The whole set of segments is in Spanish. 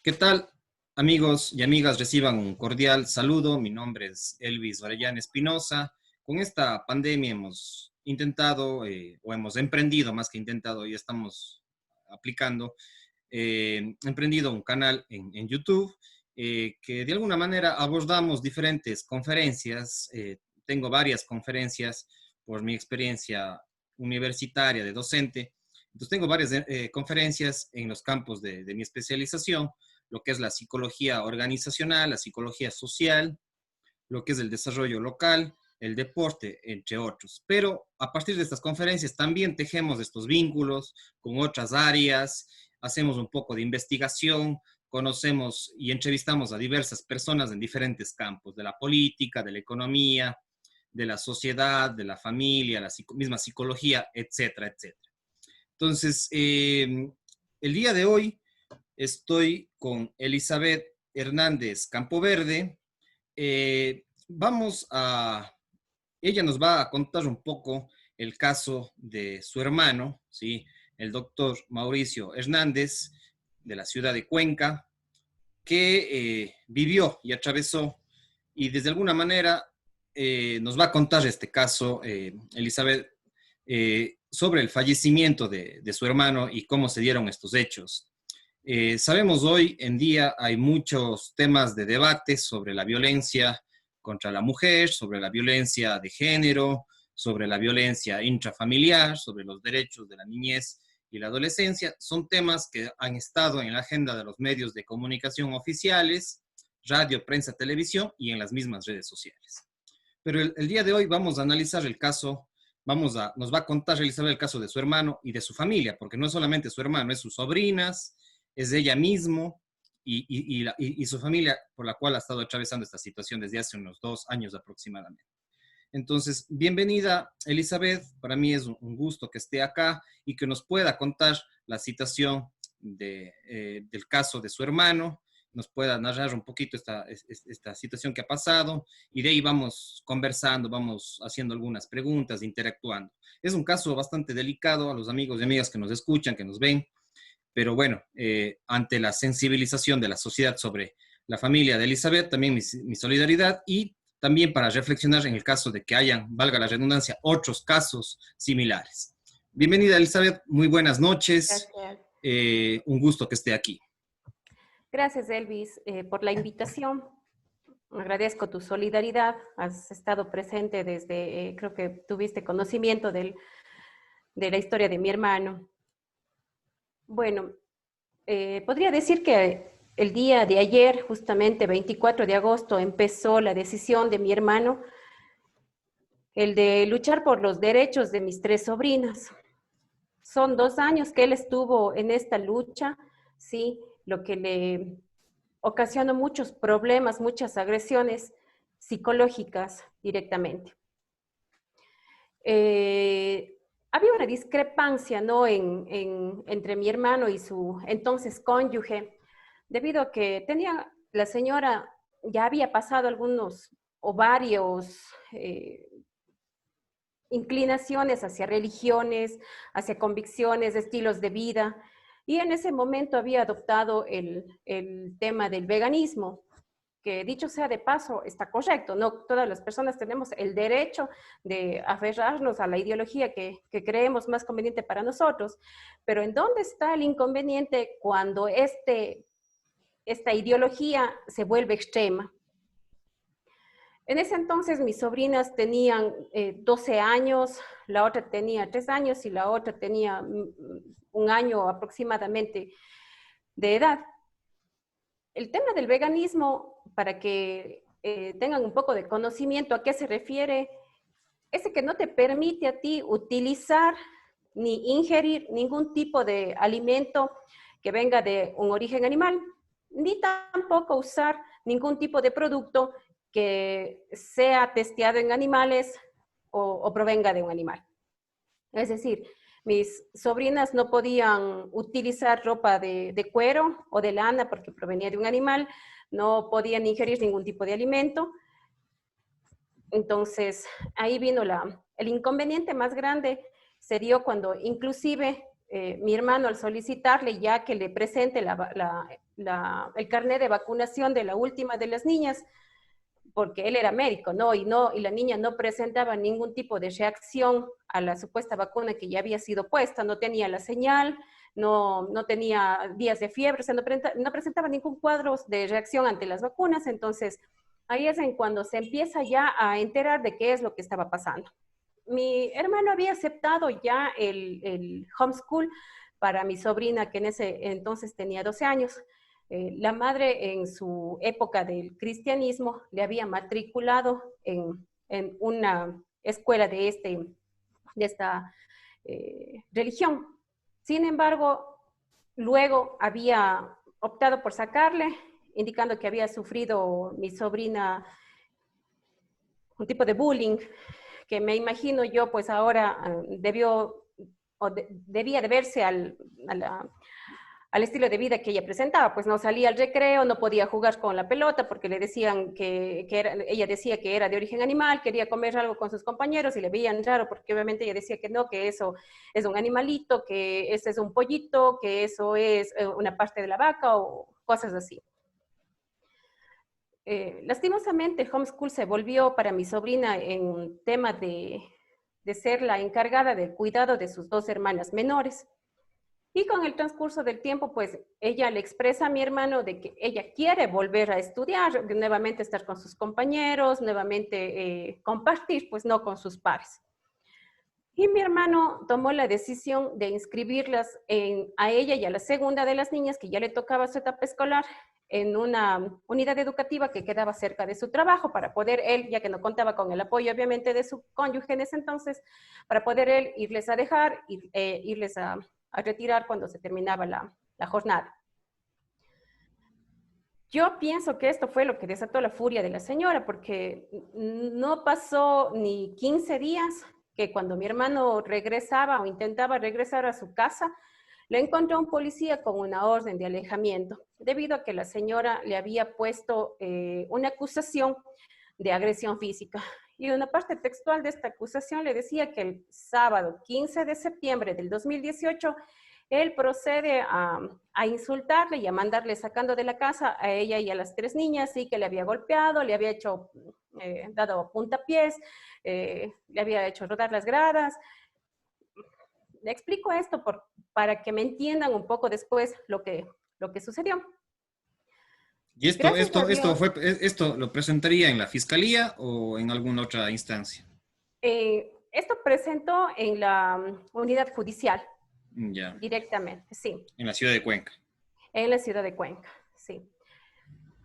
¿Qué tal, amigos y amigas? Reciban un cordial saludo. Mi nombre es Elvis Orellana Espinosa. Con esta pandemia hemos intentado, o hemos emprendido, más que intentado, y estamos aplicando, emprendido un canal en YouTube que de alguna manera abordamos diferentes conferencias. Tengo varias conferencias por mi experiencia universitaria de docente. Entonces tengo varias conferencias en los campos de mi especialización, lo que es la psicología organizacional, la psicología social, lo que es el desarrollo local, el deporte, entre otros. Pero a partir de estas conferencias también tejemos estos vínculos con otras áreas, hacemos un poco de investigación, conocemos y entrevistamos a diversas personas en diferentes campos, de la política, de la economía, de la sociedad, de la familia, la misma psicología, etcétera, etcétera. Entonces, el día de hoy estoy con Elizabeth Hernández Campoverde. Vamos a, ella nos va a contar un poco el caso de su hermano, ¿sí? El doctor Mauricio Hernández, de la ciudad de Cuenca, que vivió y atravesó, y desde alguna manera nos va a contar este caso, Elizabeth, sobre el fallecimiento de su hermano y cómo se dieron estos hechos. Sabemos hoy en día hay muchos temas de debate sobre la violencia contra la mujer, sobre la violencia de género, sobre la violencia intrafamiliar, sobre los derechos de la niñez y la adolescencia. Son temas que han estado en la agenda de los medios de comunicación oficiales, radio, prensa, televisión y en las mismas redes sociales. Pero el día de hoy vamos a analizar el caso, nos va a contar Elizabeth el caso de su hermano y de su familia, porque no es solamente su hermano, es sus sobrinas, es de ella mismo y su familia, por la cual ha estado atravesando esta situación desde hace unos 2 años aproximadamente. Entonces, bienvenida, Elizabeth. Para mí es un gusto que esté acá y que nos pueda contar la situación del caso de su hermano, nos pueda narrar un poquito esta situación que ha pasado y de ahí vamos conversando, vamos haciendo algunas preguntas, interactuando. Es un caso bastante delicado a los amigos y amigas que nos escuchan, que nos ven, pero bueno, ante la sensibilización de la sociedad sobre la familia de Elizabeth, también mi solidaridad y también para reflexionar en el caso de que hayan, valga la redundancia, otros casos similares. Bienvenida, Elizabeth, muy buenas noches, Gracias. Un gusto que esté aquí. Gracias, Elvis, por la invitación. Agradezco tu solidaridad. Has estado presente desde, creo que tuviste conocimiento de la historia de mi hermano. Bueno, podría decir que el día de ayer, justamente 24 de agosto, empezó la decisión de mi hermano, el de luchar por los derechos de mis 3 sobrinas. Son 2 años que él estuvo en esta lucha, ¿sí? Lo que le ocasionó muchos problemas, muchas agresiones psicológicas directamente. Había una discrepancia, ¿no? Entre mi hermano y su entonces cónyuge, debido a que la señora ya había pasado algunos o varios inclinaciones hacia religiones, hacia convicciones, estilos de vida, y en ese momento había adoptado el tema del veganismo, que dicho sea de paso, está correcto, no todas las personas tenemos el derecho de aferrarnos a la ideología que creemos más conveniente para nosotros, pero ¿en dónde está el inconveniente cuando esta ideología se vuelve extrema? En ese entonces mis sobrinas tenían 12 años, la otra tenía 3 años y la otra tenía 1 año aproximadamente de edad. El tema del veganismo, para que tengan un poco de conocimiento a qué se refiere, es que no te permite a ti utilizar ni ingerir ningún tipo de alimento que venga de un origen animal, ni tampoco usar ningún tipo de producto que sea testeado en animales o provenga de un animal. Es decir, mis sobrinas no podían utilizar ropa de cuero o de lana porque provenía de un animal, no podían ingerir ningún tipo de alimento. Entonces, ahí vino el inconveniente más grande, se dio cuando inclusive mi hermano al solicitarle ya que le presente el carnet de vacunación de la última de las niñas, porque él era médico, ¿no? Y la niña no presentaba ningún tipo de reacción a la supuesta vacuna que ya había sido puesta, no tenía la señal, no tenía días de fiebre, o sea, no presentaba ningún cuadro de reacción ante las vacunas, entonces ahí es en cuando se empieza ya a enterar de qué es lo que estaba pasando. Mi hermano había aceptado ya el homeschool para mi sobrina, que en ese entonces tenía 12 años. La madre en su época del cristianismo le había matriculado en una escuela de esta religión. Sin embargo, luego había optado por sacarle, indicando que había sufrido mi sobrina un tipo de bullying que me imagino yo, pues ahora debía deberse al estilo de vida que ella presentaba, pues no salía al recreo, no podía jugar con la pelota porque le decían ella decía que era de origen animal, quería comer algo con sus compañeros y le veían raro porque obviamente ella decía que no, que eso es un animalito, que ese es un pollito, que eso es una parte de la vaca o cosas así. Lastimosamente, el homeschool se volvió para mi sobrina en un tema de ser la encargada del cuidado de sus dos hermanas menores. Y con el transcurso del tiempo, pues ella le expresa a mi hermano de que ella quiere volver a estudiar, nuevamente estar con sus compañeros, nuevamente compartir, pues no con sus pares. Y mi hermano tomó la decisión de inscribirlas a ella y a la segunda de las niñas, que ya le tocaba su etapa escolar, en una unidad educativa que quedaba cerca de su trabajo para poder él, ya que no contaba con el apoyo obviamente de su cónyuge en ese entonces, para poder él irles a dejar, irles a retirar cuando se terminaba la jornada. Yo pienso que esto fue lo que desató la furia de la señora, porque no pasó ni 15 días que cuando mi hermano regresaba o intentaba regresar a su casa, le encontró un policía con una orden de alejamiento, debido a que la señora le había puesto una acusación de agresión física. Y una parte textual de esta acusación le decía que el sábado 15 de septiembre del 2018, él procede a insultarle y a mandarle sacando de la casa a ella y a las tres niñas, y que le había golpeado, le había hecho, dado puntapiés, le había hecho rodar las gradas. Le explico esto para que me entiendan un poco después lo que sucedió. ¿Y Gracias a Dios, esto lo presentaría en la fiscalía o en alguna otra instancia? esto presentó en la unidad judicial Ya, directamente, sí, en la ciudad de Cuenca. en la ciudad de Cuenca, sí.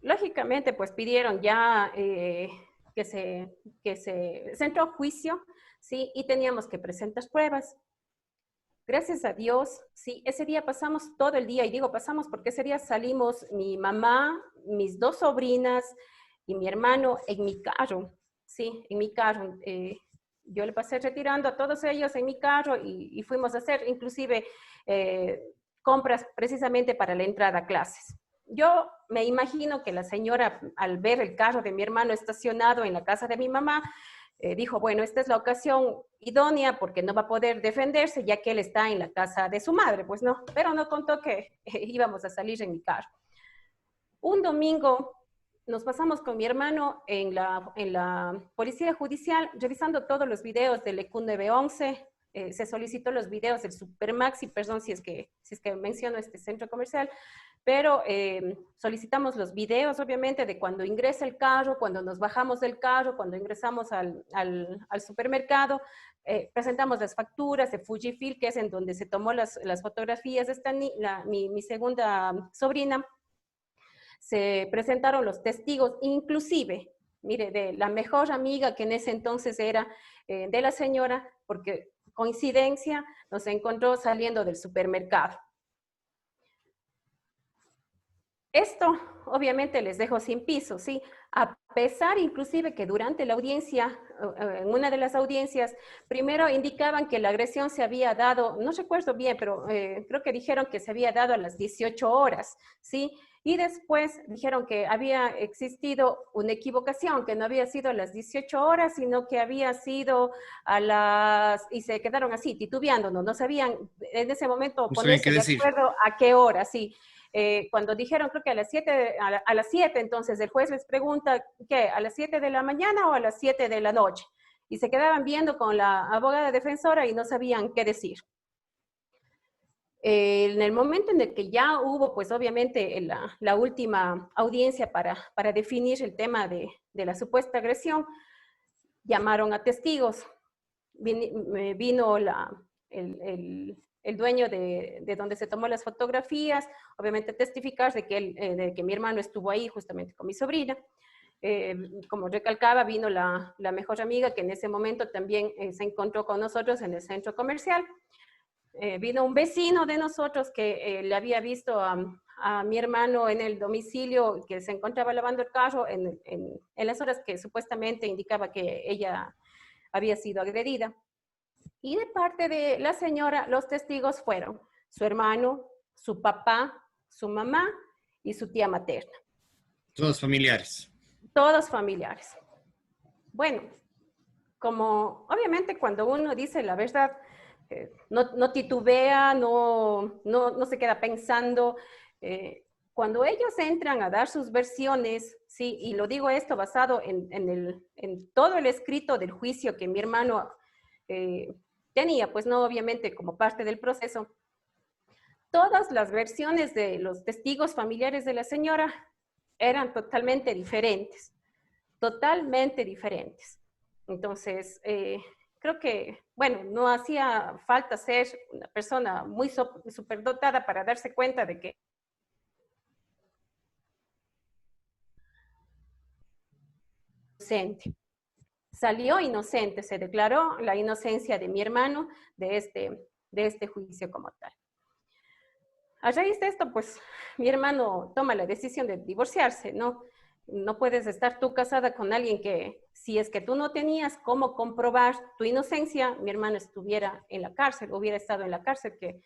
Lógicamente, pues pidieron ya que se entró a juicio, sí, y teníamos que presentar pruebas. Gracias a Dios, sí, ese día pasamos todo el día, y digo pasamos porque ese día salimos mi mamá, mis dos sobrinas y mi hermano en mi carro, sí, en mi carro. Yo le pasé retirando a todos ellos en mi carro y fuimos a hacer inclusive compras precisamente para la entrada a clases. Yo me imagino que la señora, al ver el carro de mi hermano estacionado en la casa de mi mamá, dijo, bueno, esta es la ocasión idónea porque no va a poder defenderse ya que él está en la casa de su madre, pues no, pero no contó que íbamos a salir en mi carro. Un domingo nos pasamos con mi hermano en la policía judicial revisando todos los videos del EQ 911. Se solicitó los videos del Supermaxi, perdón si es que menciono este centro comercial, pero solicitamos los videos, obviamente, de cuando ingresa el carro, cuando nos bajamos del carro, cuando ingresamos al supermercado. Presentamos las facturas de Fujifilm, que es en donde se tomó las fotografías de mi segunda sobrina. Se presentaron los testigos, inclusive, mire, de la mejor amiga que en ese entonces era de la señora, porque coincidencia nos encontró saliendo del supermercado. Esto obviamente les dejo sin piso, ¿sí? pesar inclusive que durante la audiencia, en una de las audiencias, primero indicaban que la agresión se había dado, no recuerdo bien, pero creo que dijeron que se había dado a las 18 horas, ¿sí? Y después dijeron que había existido una equivocación, que no había sido a las 18 horas, sino que había sido a las... Y se quedaron así, titubeando, no sabían en ese momento No sabían qué ponerse de decir. acuerdo a qué hora, sí. Cuando dijeron, creo que a las 7, a las 7, entonces el juez les pregunta, ¿qué? ¿A las 7 de la mañana o a las 7 de la noche? Y se quedaban viendo con la abogada defensora y no sabían qué decir. En el momento en el que ya hubo, pues obviamente, la última audiencia para definir el tema de la supuesta agresión, llamaron a testigos. Vino el dueño de donde se tomó las fotografías, obviamente testificar de que mi hermano estuvo ahí justamente con mi sobrina. Como recalcaba, vino la mejor amiga que en ese momento también se encontró con nosotros en el centro comercial. Vino un vecino de nosotros que le había visto a mi hermano en el domicilio, que se encontraba lavando el carro en las horas que supuestamente indicaba que ella había sido agredida. Y de parte de la señora, los testigos fueron su hermano, su papá, su mamá y su tía materna. Todos familiares. Todos familiares. Bueno, como obviamente cuando uno dice la verdad, no titubea, no se queda pensando. Cuando ellos entran a dar sus versiones, sí, y lo digo esto basado en todo el escrito del juicio que mi hermano tenía, pues no obviamente como parte del proceso, todas las versiones de los testigos familiares de la señora eran totalmente diferentes, totalmente diferentes. Entonces, creo que, bueno, no hacía falta ser una persona muy superdotada para darse cuenta de que inocente. Salió inocente, se declaró la inocencia de mi hermano de este juicio como tal. A raíz de esto, pues, mi hermano toma la decisión de divorciarse, ¿no? No puedes estar tú casada con alguien que, si es que tú no tenías cómo comprobar tu inocencia, mi hermano estuviera en la cárcel, hubiera estado en la cárcel, que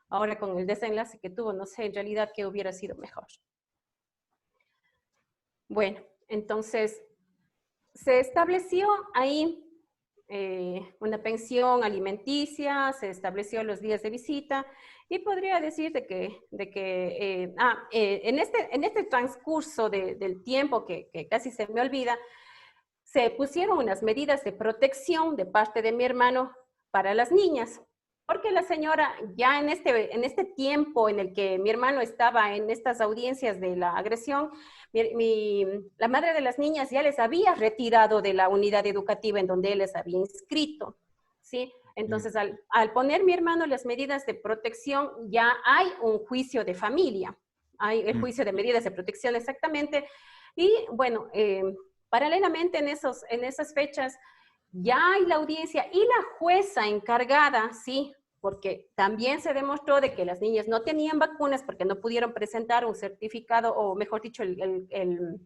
ahora con el desenlace que tuvo, no sé en realidad qué hubiera sido mejor. Bueno, entonces se estableció ahí una pensión alimenticia, se estableció los días de visita y podría decir en este transcurso del tiempo que casi se me olvida, se pusieron unas medidas de protección de parte de mi hermano para las niñas, porque la señora ya en este tiempo en el que mi hermano estaba en estas audiencias de la agresión, la madre de las niñas ya les había retirado de la unidad educativa en donde él les había inscrito, ¿sí? Entonces, al poner mi hermano las medidas de protección, ya hay un juicio de familia, hay el juicio de medidas de protección exactamente, y bueno, paralelamente en esas fechas ya hay la audiencia y la jueza encargada, sí, porque también se demostró de que las niñas no tenían vacunas porque no pudieron presentar un certificado, o mejor dicho, el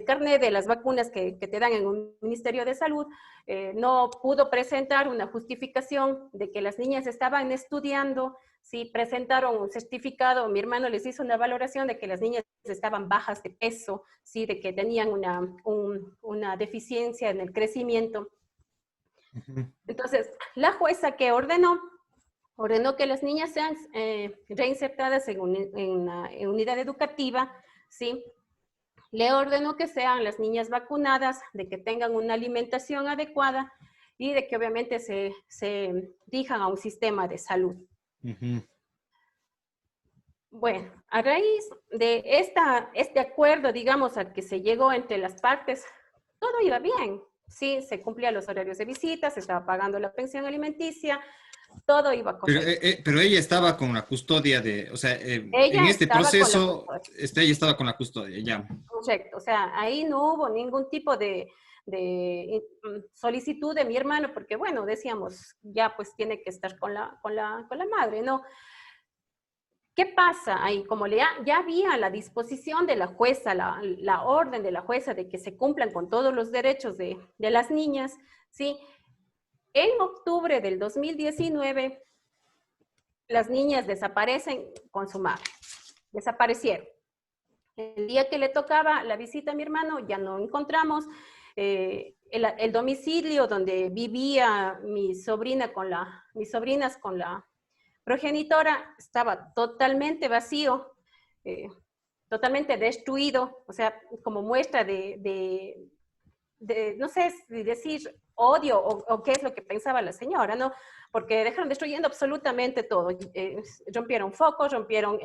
carnet de las vacunas que te dan en un Ministerio de Salud, no pudo presentar una justificación de que las niñas estaban estudiando, sí, presentaron un certificado, mi hermano les hizo una valoración de que las niñas estaban bajas de peso, sí, de que tenían una deficiencia en el crecimiento. Entonces, la jueza que ordenó que las niñas sean reinsertadas en una unidad educativa, ¿sí? Le ordenó que sean las niñas vacunadas, de que tengan una alimentación adecuada y de que obviamente se dirijan a un sistema de salud. Bueno, a raíz de este acuerdo, digamos, al que se llegó entre las partes, todo iba bien. Sí, se cumplían los horarios de visita, se estaba pagando la pensión alimenticia, todo iba correcto. Pero ella estaba con la custodia de, o sea, en Ella este estaba con la proceso, custodia. ella estaba con la custodia, ya. Correcto, o sea, ahí no hubo ningún tipo de solicitud de mi hermano, porque bueno, decíamos, ya pues tiene que estar con la madre, ¿no? ¿Qué pasa ahí? Como ya había la disposición de la jueza, la orden de la jueza de que se cumplan con todos los derechos de las niñas, ¿sí? En octubre del 2019, las niñas desaparecen con su madre, desaparecieron. El día que le tocaba la visita a mi hermano, ya no encontramos. El domicilio donde vivía mis sobrinas con la progenitora estaba totalmente vacío, eh, totalmente destruido, o sea, como muestra no sé si decir odio o qué es lo que pensaba la señora, ¿no? Porque dejaron destruyendo absolutamente todo. Rompieron focos, rompieron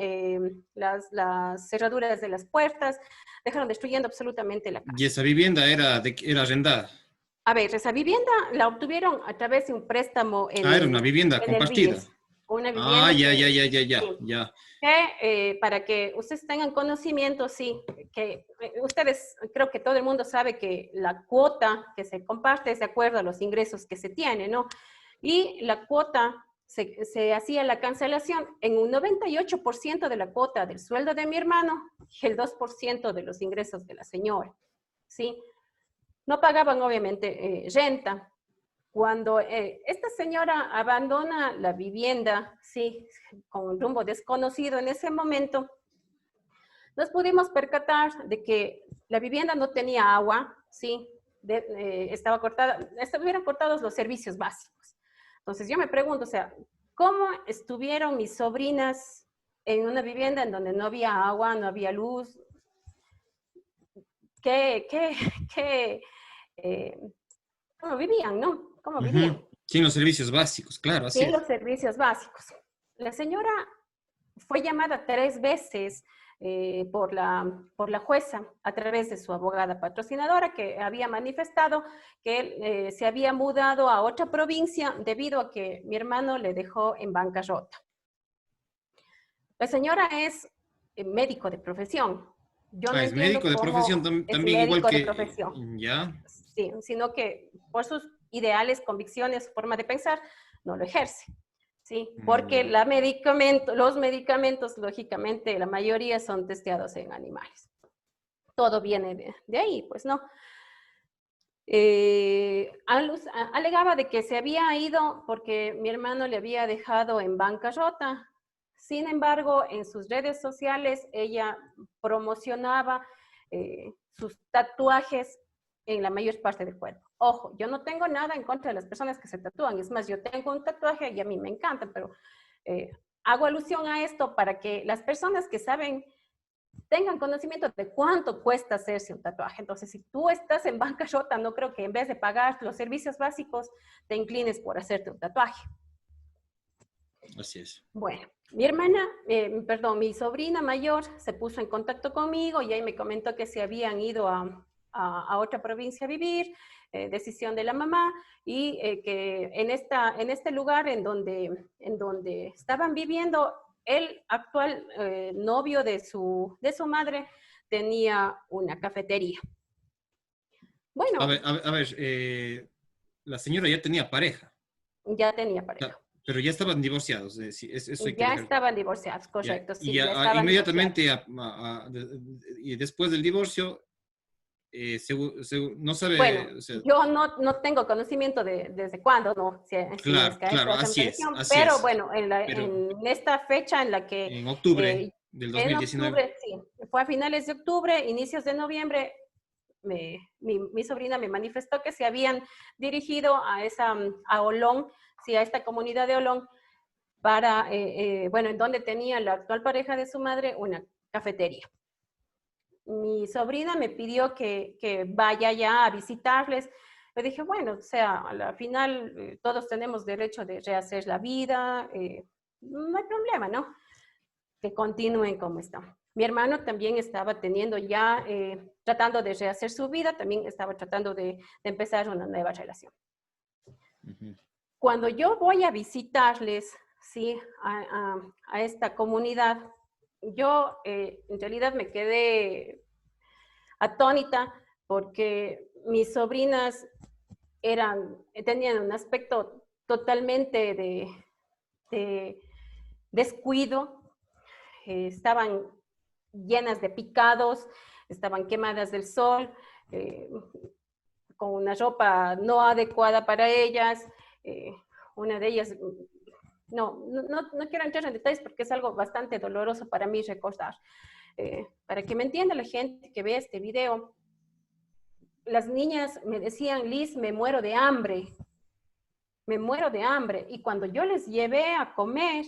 las cerraduras de las puertas, dejaron destruyendo absolutamente la Y casa. esa vivienda era arrendada. A ver, esa vivienda la obtuvieron a través de un préstamo Ah, era una vivienda en el compartida. BIES. Una Ah, vivienda ya, ya, que, ya, ya, ya, sí, ya. que para que ustedes tengan conocimiento, sí, que ustedes, creo que todo el mundo sabe que la cuota que se comparte es de acuerdo a los ingresos que se tiene, ¿no? Y la cuota, se hacía la cancelación en un 98% de la cuota del sueldo de mi hermano y el 2% de los ingresos de la señora, ¿sí? No pagaban obviamente renta. Cuando esta señora abandona la vivienda, sí, con un rumbo desconocido en ese momento, nos pudimos percatar de que la vivienda no tenía agua, sí, estaba cortada, estuvieron cortados los servicios básicos. Entonces yo me pregunto, o sea, ¿cómo estuvieron mis sobrinas en una vivienda en donde no había agua, no había luz? ¿Qué, qué, qué, eh, cómo vivían, no? ¿Cómo Ujú. vivían? Sin los servicios básicos, claro, así Sin es. los servicios básicos. La señora fue llamada 3 veces por la jueza a través de su abogada patrocinadora que había manifestado que él se había mudado a otra provincia debido a que mi hermano le dejó en bancarrota. La señora es médico de profesión. Yo no Ah, es médico entiendo de profesión cómo es también igual médico de que... profesión, ya. sí, sino que por sus ideales, convicciones, forma de pensar, no lo ejerce. Sí, porque Ya. los medicamentos, lógicamente, la mayoría son testeados en animales. Todo viene de ahí, pues no. Alegaba de que se había ido porque mi hermano le había dejado en bancarrota. Sin embargo, en sus redes sociales ella promocionaba sus tatuajes en la mayor parte del cuerpo. Ojo, yo no tengo nada en contra de las personas que se tatúan. Es más, yo tengo un tatuaje y a mí me encanta, pero eh, hago alusión a esto para que las personas que saben tengan conocimiento de cuánto cuesta hacerse un tatuaje. Entonces, si tú estás en bancarrota, no creo que en vez de pagar los servicios básicos, te inclines por hacerte un tatuaje. Así es. Bueno, mi sobrina mayor se puso en contacto conmigo y ahí me comentó que se habían ido a otra provincia a vivir, decisión de la mamá, y que en este lugar en donde estaban viviendo, el actual novio de su madre tenía una cafetería. Bueno, A ver, la señora ya tenía pareja, ya tenía pareja. pero ya estaban divorciados, sí, eso hay que Ya dejar. estaban divorciados, Ya. correcto, Y sí, ya estaban divorciados. inmediatamente, y después del divorcio, no sabe, Bueno, o sea, yo no tengo conocimiento de desde cuándo, no, si es claro, que a esto claro, hacemos así es, alusión, así pero es. bueno, Pero en esta fecha en la que en octubre eh, del en 2019. octubre, sí, fue a finales de octubre, inicios de noviembre, mi sobrina me manifestó que se habían dirigido a Olón, sí, a esta comunidad de Olón, para, bueno, en donde tenía la actual pareja de su madre una cafetería. Mi sobrina me pidió que vaya ya a visitarles. Le dije, bueno, o sea, a la final todos tenemos derecho de rehacer la vida, no hay problema, ¿no? Que continúen como están. Mi hermano también estaba teniendo ya, tratando de rehacer su vida, también estaba tratando de empezar una nueva relación. Ujú. Cuando yo voy a visitarles, ¿sí? A esta comunidad, yo en realidad me quedé atónita porque mis sobrinas tenían un aspecto totalmente de descuido, estaban llenas de picados, estaban quemadas del sol, con una ropa no adecuada para ellas. Una de ellas, no quiero entrar en detalles porque es algo bastante doloroso para mí recordar. Para que me entienda la gente que ve este video, las niñas me decían, Liz, me muero de hambre, me muero de hambre. Y cuando yo les llevé a comer,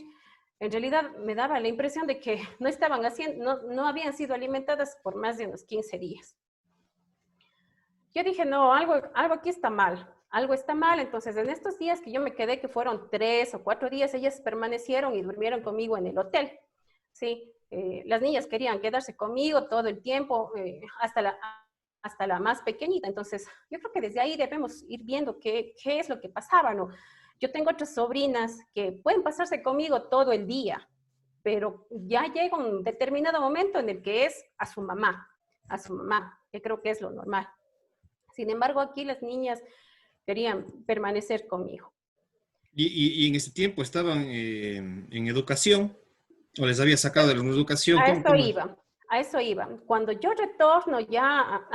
en realidad me daba la impresión de que no estaban haciendo, no habían sido alimentadas por más de unos 15 días. Yo dije, no, algo aquí está mal, algo está mal. Entonces, en estos días que yo me quedé, que fueron 3 o 4 días, ellas permanecieron y durmieron conmigo en el hotel, ¿sí? Las niñas querían quedarse conmigo todo el tiempo, hasta la más pequeñita. Entonces, yo creo que desde ahí debemos ir viendo qué es lo que pasaba, ¿no? Yo tengo otras sobrinas que pueden pasarse conmigo todo el día, pero ya llega un determinado momento en el que es a su mamá, que creo que es lo normal. Sin embargo, aquí las niñas querían permanecer conmigo. ¿Y en ese tiempo estaban en educación o les había sacado de la educación? A ¿Cómo, eso cómo? iba, a eso iba. Cuando yo retorno ya,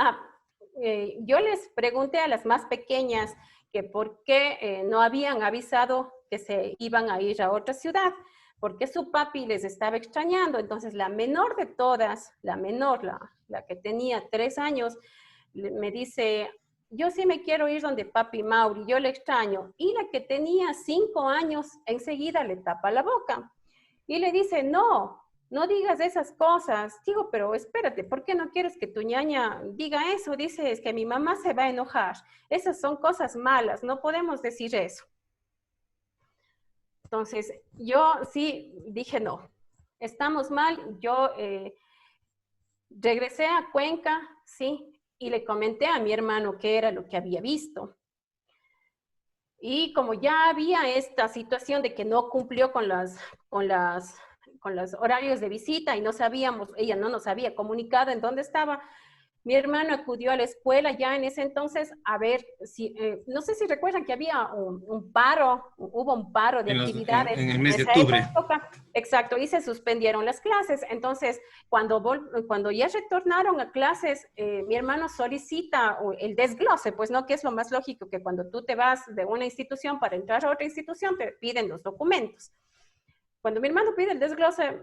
yo les pregunté a las más pequeñas que por qué no habían avisado que se iban a ir a otra ciudad, porque su papi les estaba extrañando. Entonces la menor de todas, la menor, la que tenía 3 años, me dice, yo sí me quiero ir donde papi Mauri, yo le extraño. Y la que tenía 5 años, enseguida le tapa la boca y le dice, no digas esas cosas. Digo, pero espérate, ¿por qué no quieres que tu ñaña diga eso? Dice, es que mi mamá se va a enojar. Esas son cosas malas, no podemos decir eso. Entonces, yo sí dije, no, estamos mal. Yo regresé a Cuenca, sí, y le comenté a mi hermano qué era lo que había visto. Y como ya había esta situación de que no cumplió con los horarios de visita y no sabíamos, ella no nos había comunicado en dónde estaba, mi hermano acudió a la escuela ya en ese entonces a ver si, no sé si recuerdan que había un paro, hubo un paro de actividades En el en mes de esa octubre. época, exacto, y se suspendieron las clases. Entonces, cuando ya retornaron a clases, mi hermano solicita el desglose, pues no, que es lo más lógico, que cuando tú te vas de una institución para entrar a otra institución, te piden los documentos. Cuando mi hermano pide el desglose,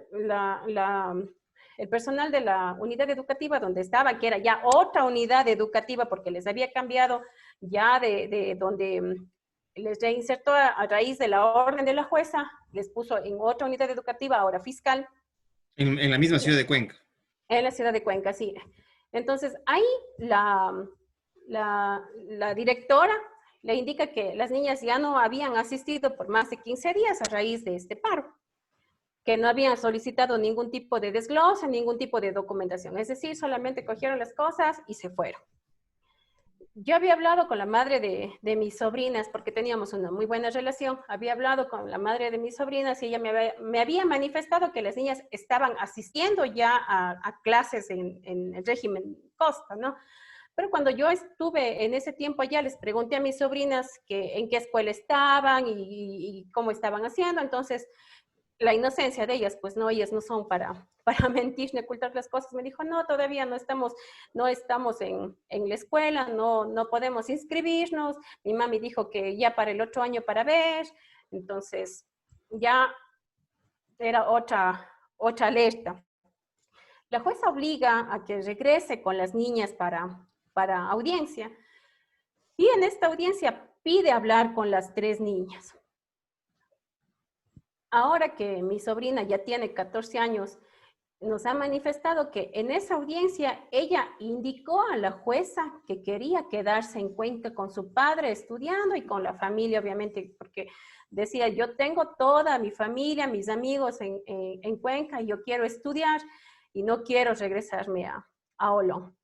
el personal de la unidad educativa donde estaba, que era ya otra unidad educativa porque les había cambiado ya de donde les reinsertó a raíz de la orden de la jueza, les puso en otra unidad educativa, ahora fiscal. En la misma ciudad de Cuenca. En la ciudad de Cuenca, sí. Entonces, ahí la directora le indica que las niñas ya no habían asistido por más de 15 días a raíz de este paro, que no habían solicitado ningún tipo de desglose, ningún tipo de documentación. Es decir, solamente cogieron las cosas y se fueron. Yo había hablado con la madre de mis sobrinas, porque teníamos una muy buena relación. Había hablado con la madre de mis sobrinas y ella me había manifestado que las niñas estaban asistiendo ya a clases en el régimen Costa, ¿no? Pero cuando yo estuve en ese tiempo allá, les pregunté a mis sobrinas en qué escuela estaban y cómo estaban haciendo. Entonces, la inocencia de ellas, pues no, ellas no son para mentir ni ocultar las cosas. Me dijo, no, todavía no estamos en la escuela, no podemos inscribirnos. Mi mami dijo que ya para el otro año para ver. Entonces, ya era otra alerta. La jueza obliga a que regrese con las niñas para audiencia. Y en esta audiencia pide hablar con las 3 niñas. Ahora que mi sobrina ya tiene 14 años, nos ha manifestado que en esa audiencia ella indicó a la jueza que quería quedarse en Cuenca con su padre estudiando y con la familia, obviamente, porque decía, yo tengo toda mi familia, mis amigos en Cuenca y yo quiero estudiar y no quiero regresarme a Olón.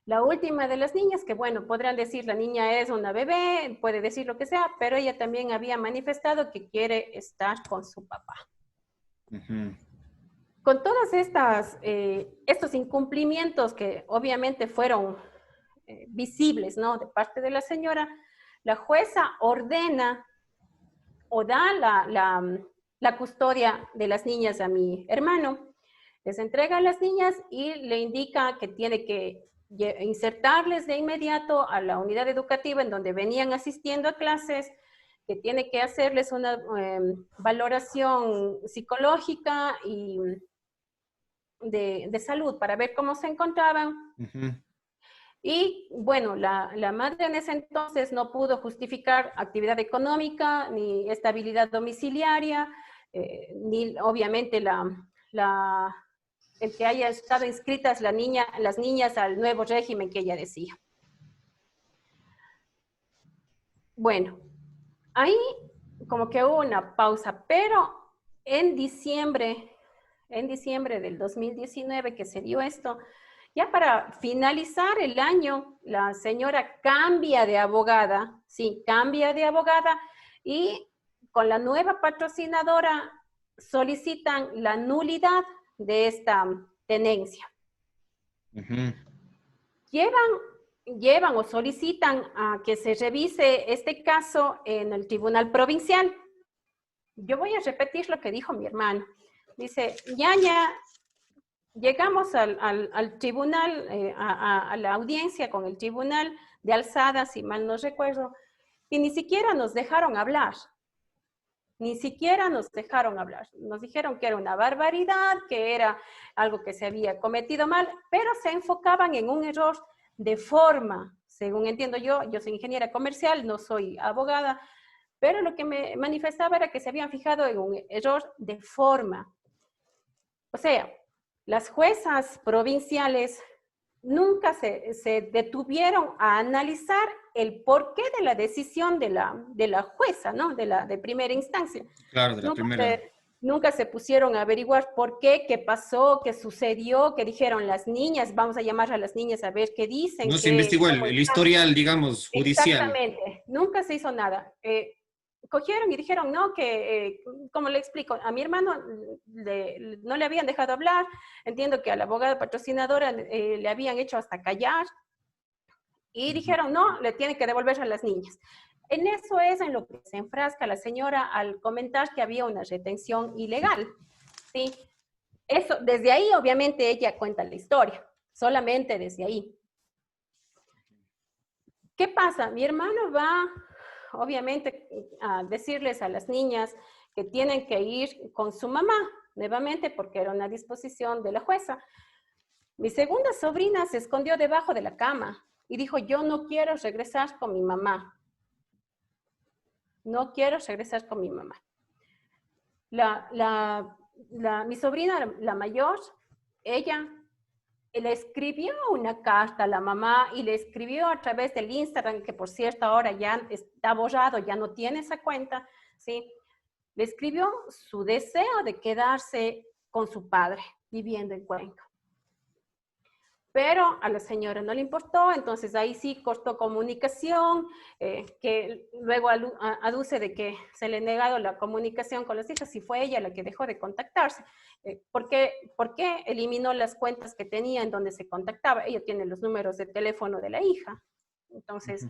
La última de las niñas, que bueno, podrán decir, la niña es una bebé, puede decir lo que sea, pero ella también había manifestado que quiere estar con su papá. Uh-huh. Con todos estos incumplimientos que obviamente fueron visibles, ¿no?, de parte de la señora, la jueza ordena o da la custodia de las niñas a mi hermano. Les entrega a las niñas y le indica que tiene que insertarles de inmediato a la unidad educativa en donde venían asistiendo a clases, que tiene que hacerles una valoración psicológica y de salud para ver cómo se encontraban. Ujú. Y bueno, la madre en ese entonces no pudo justificar actividad económica, ni estabilidad domiciliaria, ni obviamente el que haya estado inscritas las niñas al nuevo régimen que ella decía. Bueno, ahí como que hubo una pausa, pero en diciembre del 2019 que se dio esto, ya para finalizar el año, la señora cambia de abogada, sí, cambia de abogada y con la nueva patrocinadora solicitan la nulidad de esta tenencia. Ujú. Llevan o solicitan a que se revise este caso en el Tribunal Provincial. Yo voy a repetir lo que dijo mi hermano. Dice, ñaña, llegamos al tribunal, a la audiencia con el tribunal de alzada, si mal no recuerdo, y ni siquiera nos dejaron hablar. Ni siquiera nos dejaron hablar. Nos dijeron que era una barbaridad, que era algo que se había cometido mal, pero se enfocaban en un error de forma. Según entiendo yo soy ingeniera comercial, no soy abogada, pero lo que me manifestaba era que se habían fijado en un error de forma. O sea, las juezas provinciales nunca se detuvieron a analizar el porqué de la decisión de la jueza, ¿no? De primera instancia. Claro, de la primera. Nunca se pusieron a averiguar por qué, qué pasó, qué sucedió, qué dijeron las niñas. Vamos a llamar a las niñas a ver qué dicen. No se investigó Cómo el están. historial, digamos, judicial. Exactamente, nunca se hizo nada. Cogieron y dijeron, no, que, como le explico, a mi hermano no le habían dejado hablar, entiendo que a la abogada patrocinadora le habían hecho hasta callar, y dijeron, no, le tienen que devolver a las niñas. En eso es en lo que se enfrasca la señora al comentar que había una retención ilegal, ¿sí? Eso, desde ahí, obviamente, ella cuenta la historia, solamente desde ahí. ¿Qué pasa? Mi hermano va, obviamente, a decirles a las niñas que tienen que ir con su mamá, nuevamente, porque era una disposición de la jueza. Mi segunda sobrina se escondió debajo de la cama y dijo, yo no quiero regresar con mi mamá. No quiero regresar con mi mamá. Mi sobrina, la mayor, ella le escribió una carta a la mamá y le escribió a través del Instagram, que por cierto ahora ya está borrado, ya no tiene esa cuenta, ¿sí? Le escribió su deseo de quedarse con su padre viviendo en Cuenca. Pero a la señora no le importó, entonces ahí sí cortó comunicación, que luego aduce de que se le ha negado la comunicación con las hijas y fue ella la que dejó de contactarse. ¿Por qué eliminó las cuentas que tenía en donde se contactaba? Ella tiene los números de teléfono de la hija, entonces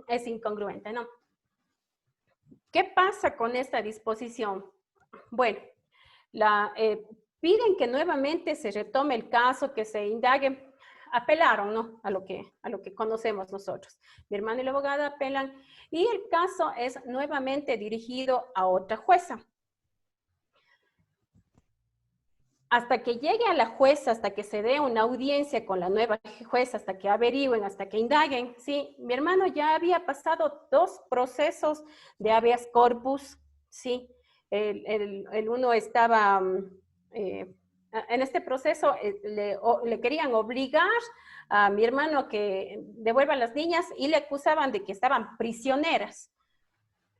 es incongruente, ¿no? ¿Qué pasa con esta disposición? Bueno, piden que nuevamente se retome el caso, que se indague. Apelaron, ¿no? A lo que conocemos nosotros. Mi hermano y la abogada apelan y el caso es nuevamente dirigido a otra jueza. Hasta que llegue a la jueza, hasta que se dé una audiencia con la nueva jueza, hasta que averigüen, hasta que indaguen, sí, mi hermano ya había pasado 2 procesos de habeas corpus, sí, el uno estaba, en este proceso le querían obligar a mi hermano a que devuelva a las niñas y le acusaban de que estaban prisioneras.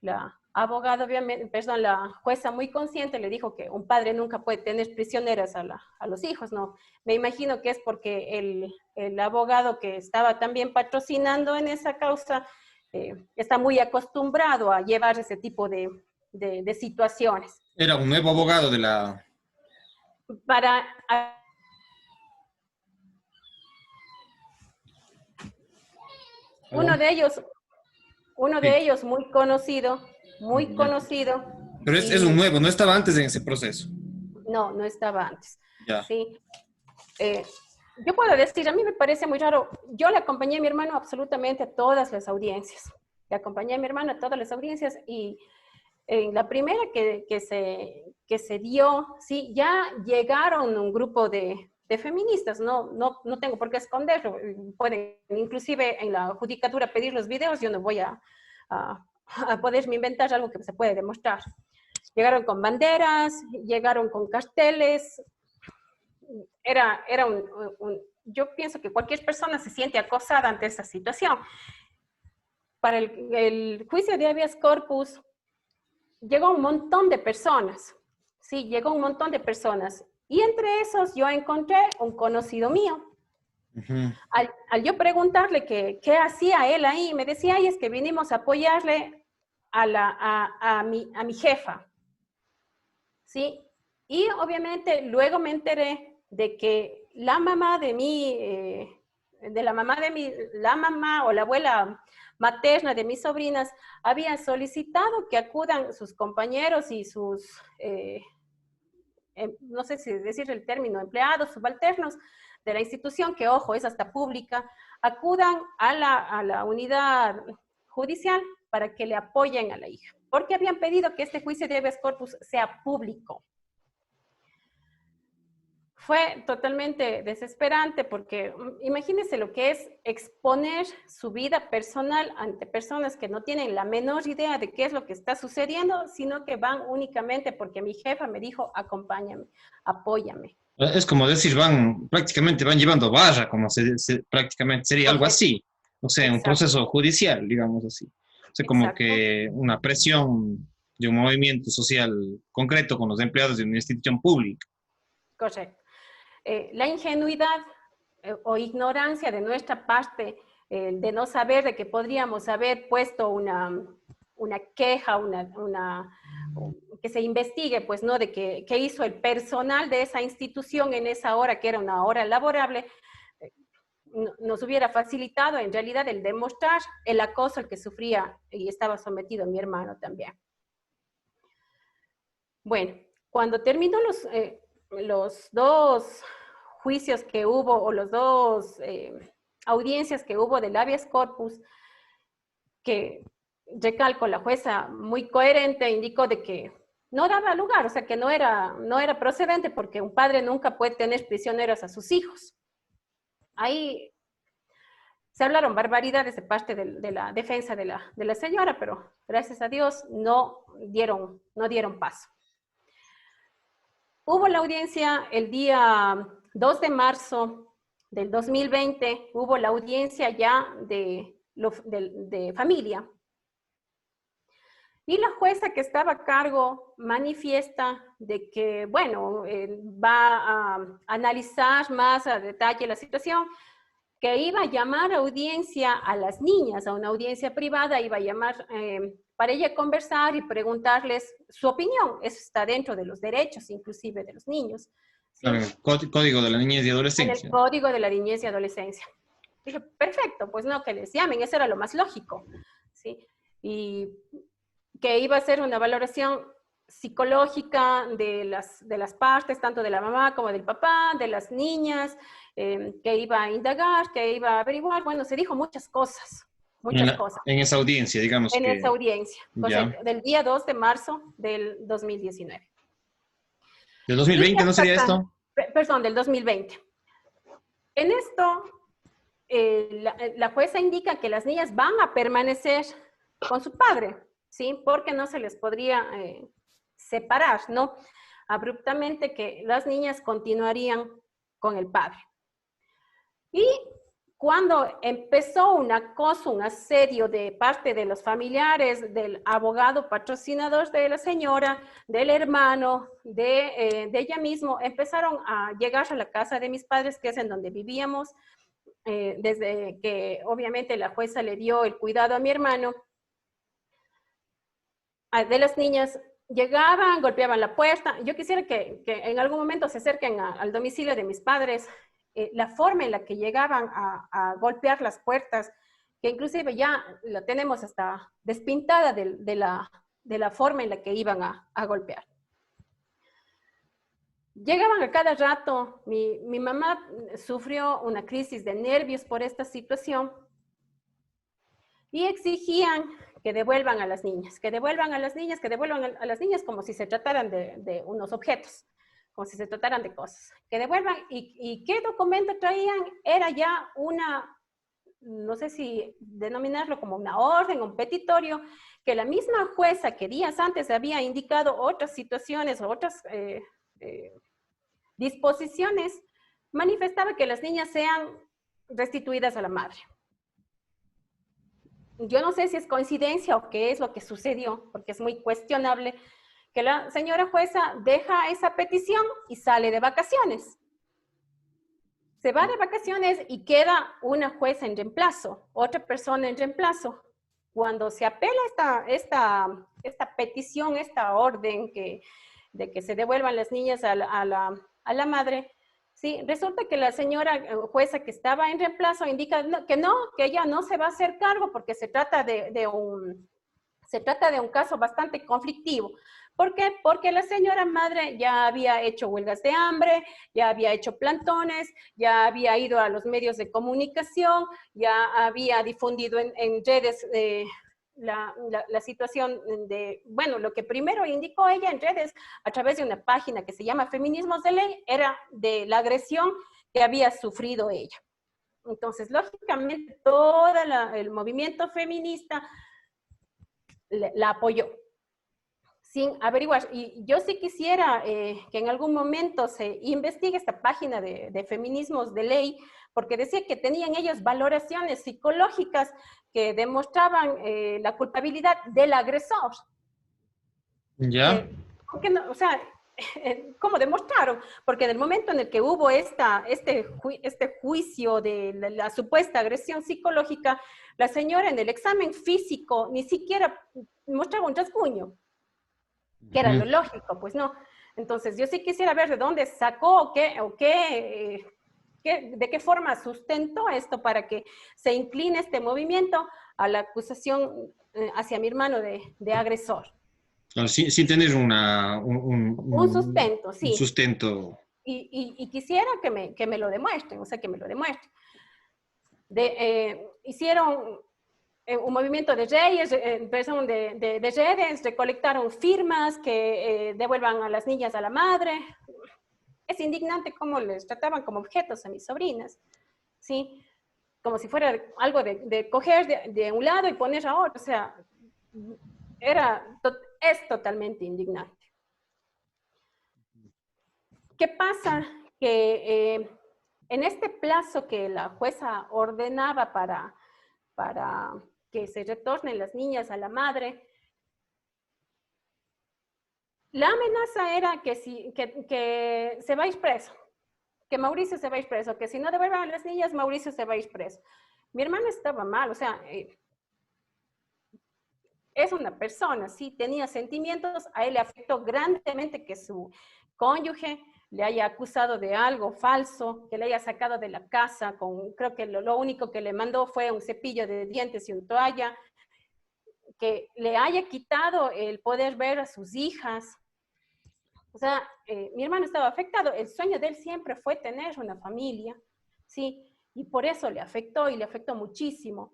La abogada, obviamente, perdón, la jueza muy consciente le dijo que un padre nunca puede tener prisioneras a los hijos, ¿no? Me imagino que es porque el abogado que estaba también patrocinando en esa causa está muy acostumbrado a llevar ese tipo de situaciones. Era un nuevo abogado de la... Para... Uno de ellos Sí. muy conocido, Pero es un Y nuevo, no estaba antes en ese proceso. no, no estaba antes. Ya. Sí. Eh, yo puedo decir, a mí me parece muy raro, yo le acompañé a mi hermano absolutamente a todas las audiencias. Le acompañé a mi hermano a todas las audiencias y en la primera que se dio, sí, ya llegaron un grupo de feministas, no tengo por qué esconderlo, pueden inclusive en la judicatura pedir los videos, yo no voy a poderme inventar algo que se puede demostrar. Llegaron con banderas, llegaron con carteles, era yo pienso que cualquier persona se siente acosada ante esa situación. Para el juicio de habeas corpus, llegó un montón de personas, sí, llegó un montón de personas. Y entre esos yo encontré un conocido mío. Ujú. Al yo preguntarle qué hacía él ahí, me decía, ay, es que vinimos a apoyarle a mi jefa, ¿sí? Y obviamente luego me enteré de que la mamá de la mamá o la abuela materna de mis sobrinas había solicitado que acudan sus compañeros y sus, no sé si decir el término, empleados, subalternos de la institución, que ojo, es hasta pública, acudan a la unidad judicial para que le apoyen a la hija, porque habían pedido que este juicio de habeas corpus sea público. Fue totalmente desesperante porque imagínense lo que es exponer su vida personal ante personas que no tienen la menor idea de qué es lo que está sucediendo, sino que van únicamente porque mi jefa me dijo, acompáñame, apóyame. Es como decir, prácticamente van llevando barra, como prácticamente sería algo Correcto, así. O sea, un exacto, proceso judicial, digamos así. O sea, como exacto, que una presión de un movimiento social concreto con los empleados de una institución pública. correcto. La ingenuidad o ignorancia de nuestra parte, de no saber de que podríamos haber puesto una queja, que se investigue, pues, ¿no? De que hizo el personal de esa institución en esa hora, que era una hora laborable, nos hubiera facilitado en realidad el demostrar el acoso al que sufría y estaba sometido mi hermano también. Bueno, cuando terminó los dos juicios que hubo o los dos audiencias que hubo del habeas corpus, que recalco, la jueza muy coherente indicó de que no daba lugar, o sea que no era procedente porque un padre nunca puede tener prisioneros a sus hijos. Ahí se hablaron barbaridades de parte de la defensa de la señora, pero gracias a Dios no dieron paso. Hubo la audiencia el día 2 de marzo del 2020, hubo la audiencia ya de familia. Y la jueza que estaba a cargo manifiesta de que, bueno, va a analizar más a detalle la situación, que iba a llamar a audiencia a las niñas, a una audiencia privada, iba a llamar para ella conversar y preguntarles su opinión. Eso está dentro de los derechos, inclusive de los niños, Claro, ¿sí? en el Código de la Niñez y En el Adolescencia. Código de la Niñez y Adolescencia. Dije, perfecto, pues no, que les llamen, eso era lo más lógico, ¿sí? Y que iba a ser una valoración psicológica de las partes, tanto de la mamá como del papá, de las niñas, que iba a indagar, que iba a averiguar. Bueno, se dijo muchas cosas, En, muchas cosas en esa audiencia, digamos en esa que audiencia, ya. correcto, del día 2 de marzo del 2019. ¿De ¿Y qué 2020 no sería pasa? esto? Perdón, del 2020. En esto, la jueza indica que las niñas van a permanecer con su padre, ¿sí? Porque no se les podría separar, ¿no? Abruptamente que las niñas continuarían con el padre. Y cuando empezó un acoso, un asedio de parte de los familiares, del abogado patrocinador de la señora, del hermano, de ella mismo, empezaron a llegar a la casa de mis padres, que es en donde vivíamos, desde que obviamente la jueza le dio el cuidado a mi hermano, de las niñas llegaban, golpeaban la puerta. Yo quisiera que en algún momento se acerquen al domicilio de mis padres, la forma en la que llegaban a golpear las puertas, que inclusive ya la tenemos hasta despintada de la forma en la que iban a golpear. Llegaban a cada rato, mi mamá sufrió una crisis de nervios por esta situación y exigían que devuelvan a las niñas, que devuelvan a las niñas, que devuelvan a las niñas como si se trataran de unos objetos, como si se trataran de cosas. Que devuelvan, y ¿qué documento traían? Era ya una, no sé si denominarlo como una orden, un petitorio, que la misma jueza que días antes había indicado otras situaciones o otras disposiciones, manifestaba que las niñas sean restituidas a la madre. Yo no sé si es coincidencia o qué es lo que sucedió, porque es muy cuestionable que la señora jueza deja esa petición y sale de vacaciones. Se va de vacaciones y queda una jueza en reemplazo, otra persona en reemplazo. Cuando se apela esta petición, esta orden de que se devuelvan las niñas a la madre, sí, resulta que la señora jueza que estaba en reemplazo indica que ella no se va a hacer cargo porque se trata de un caso bastante conflictivo. ¿Por qué? Porque la señora madre ya había hecho huelgas de hambre, ya había hecho plantones, ya había ido a los medios de comunicación, ya había difundido en redes la situación de, bueno, lo que primero indicó ella en redes a través de una página que se llama Feminismos de Ley, era de la agresión que había sufrido ella. Entonces, lógicamente, todo el movimiento feminista la apoyó, sin averiguar. Y yo sí quisiera que en algún momento se investigue esta página de Feminismos de Ley, porque decía que tenían ellos valoraciones psicológicas que demostraban la culpabilidad del agresor. ¿Ya? Porque no, o sea, ¿cómo demostraron? Porque en el momento en el que hubo este juicio de la supuesta agresión psicológica, la señora en el examen físico ni siquiera mostraba un rasguño, que era lo lógico, pues no. Entonces, yo sí quisiera ver de dónde sacó de qué forma sustentó esto para que se incline este movimiento a la acusación hacia mi hermano de agresor. Claro, sin tener Un sustento, un sí. sustento. Y quisiera que me lo demuestren, o sea, que me lo demuestren. Hicieron un movimiento de redes, de redes, recolectaron firmas que devuelvan a las niñas a la madre. Es indignante cómo les trataban como objetos a mis sobrinas, ¿sí? Como si fuera algo de coger de un lado y poner a otro, o sea, es totalmente indignante. ¿Qué pasa? Que en este plazo que la jueza ordenaba para que se retornen las niñas a la madre, la amenaza era que se va a ir preso, que Mauricio se va a ir preso, que si no devuelven a las niñas, Mauricio se va a ir preso. Mi hermana estaba mal, o sea, es una persona, sí, tenía sentimientos, a él le afectó grandemente que su cónyuge le haya acusado de algo falso, que le haya sacado de la casa, creo que lo único que le mandó fue un cepillo de dientes y una toalla, que le haya quitado el poder ver a sus hijas. O sea, mi hermano estaba afectado, el sueño de él siempre fue tener una familia, ¿sí? Y por eso le afectó y le afectó muchísimo.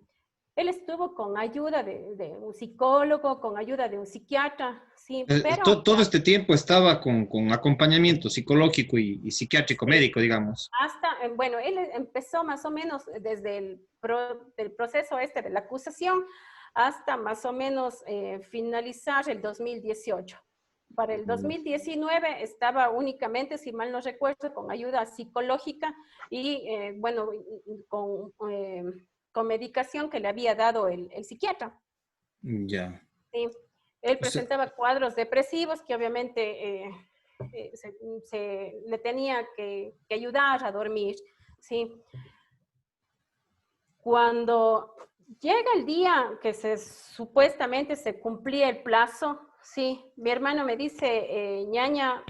Él estuvo con ayuda de un psicólogo, con ayuda de un psiquiatra, sí, pero... Todo este tiempo estaba con acompañamiento psicológico y psiquiátrico Sí, médico, digamos. hasta, bueno, él empezó más o menos desde el proceso de la acusación hasta más o menos finalizar el 2018. Para el 2019 estaba únicamente, si mal no recuerdo, con ayuda psicológica y, bueno, con medicación que le había dado el psiquiatra. Ya. Sí. Él O sea, presentaba cuadros depresivos que obviamente le tenía que ayudar a dormir, ¿sí? Cuando llega el día que supuestamente se cumplía el plazo, sí, mi hermano me dice, ñaña,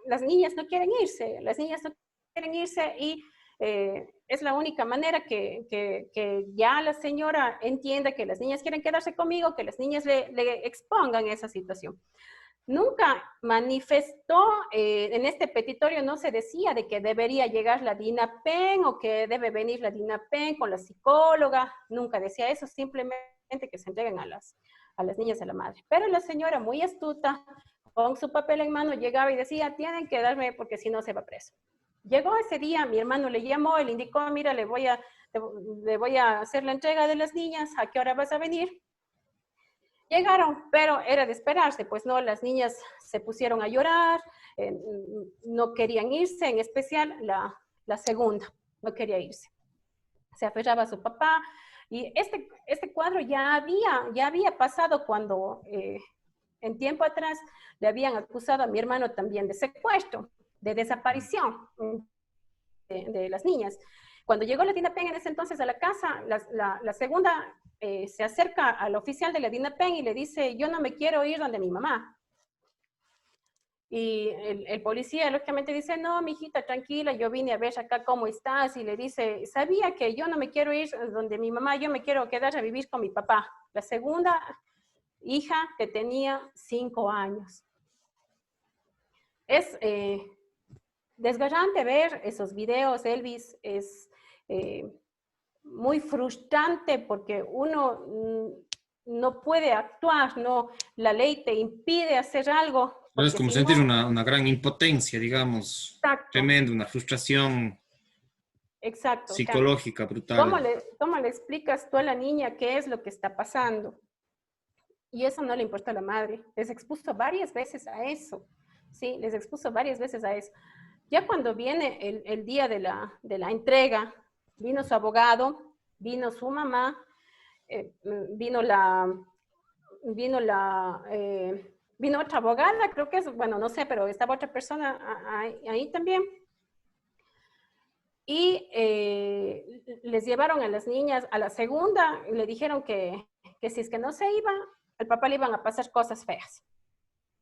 las niñas no quieren irse y es la única manera que ya la señora entienda que las niñas quieren quedarse conmigo, que las niñas le expongan esa situación. Nunca manifestó, en este petitorio no se decía de que debería llegar la DINAPEN o que debe venir la DINAPEN con la psicóloga, nunca decía eso, simplemente que se entreguen a las niñas a la madre. Pero la señora, muy astuta, con su papel en mano, llegaba y decía, tienen que darme porque si no se va preso. Llegó ese día, mi hermano le llamó, le indicó, mira, le voy a hacer la entrega de las niñas, ¿a qué hora vas a venir? Llegaron, pero era de esperarse, pues no, las niñas se pusieron a llorar, no querían irse, en especial la segunda, no quería irse. Se aferraba a su papá, y este cuadro ya había pasado cuando en tiempo atrás le habían acusado a mi hermano también de secuestro, de desaparición de las niñas. Cuando llegó la DINAPEN en ese entonces a la casa, la segunda se acerca al oficial de la DINAPEN y le dice, yo no me quiero ir donde mi mamá. Y el policía lógicamente dice, no, mijita, tranquila, yo vine a ver acá cómo estás. Y le dice, sabía que yo no me quiero ir donde mi mamá, yo me quiero quedar a vivir con mi papá. La segunda hija que tenía 5 años. Es desgarrante ver esos videos, Elvis, es muy frustrante porque uno no puede actuar, no, la ley te impide hacer algo. No es Porque como si sentir no, una gran impotencia, digamos, exacto, tremenda, una frustración exacto. O sea, psicológica ¿cómo brutal. le explicas tú a la niña qué es lo que está pasando? Y eso no le importa a la madre. Les expuso varias veces a eso. Sí, les expuso varias veces a eso. Ya cuando viene el día de la entrega, vino su abogado, vino su mamá, vino vino otra abogada, creo que es, bueno, no sé, pero estaba otra persona ahí también. Y les llevaron a las niñas a la segunda y le dijeron que si es que no se iba, al papá le iban a pasar cosas feas.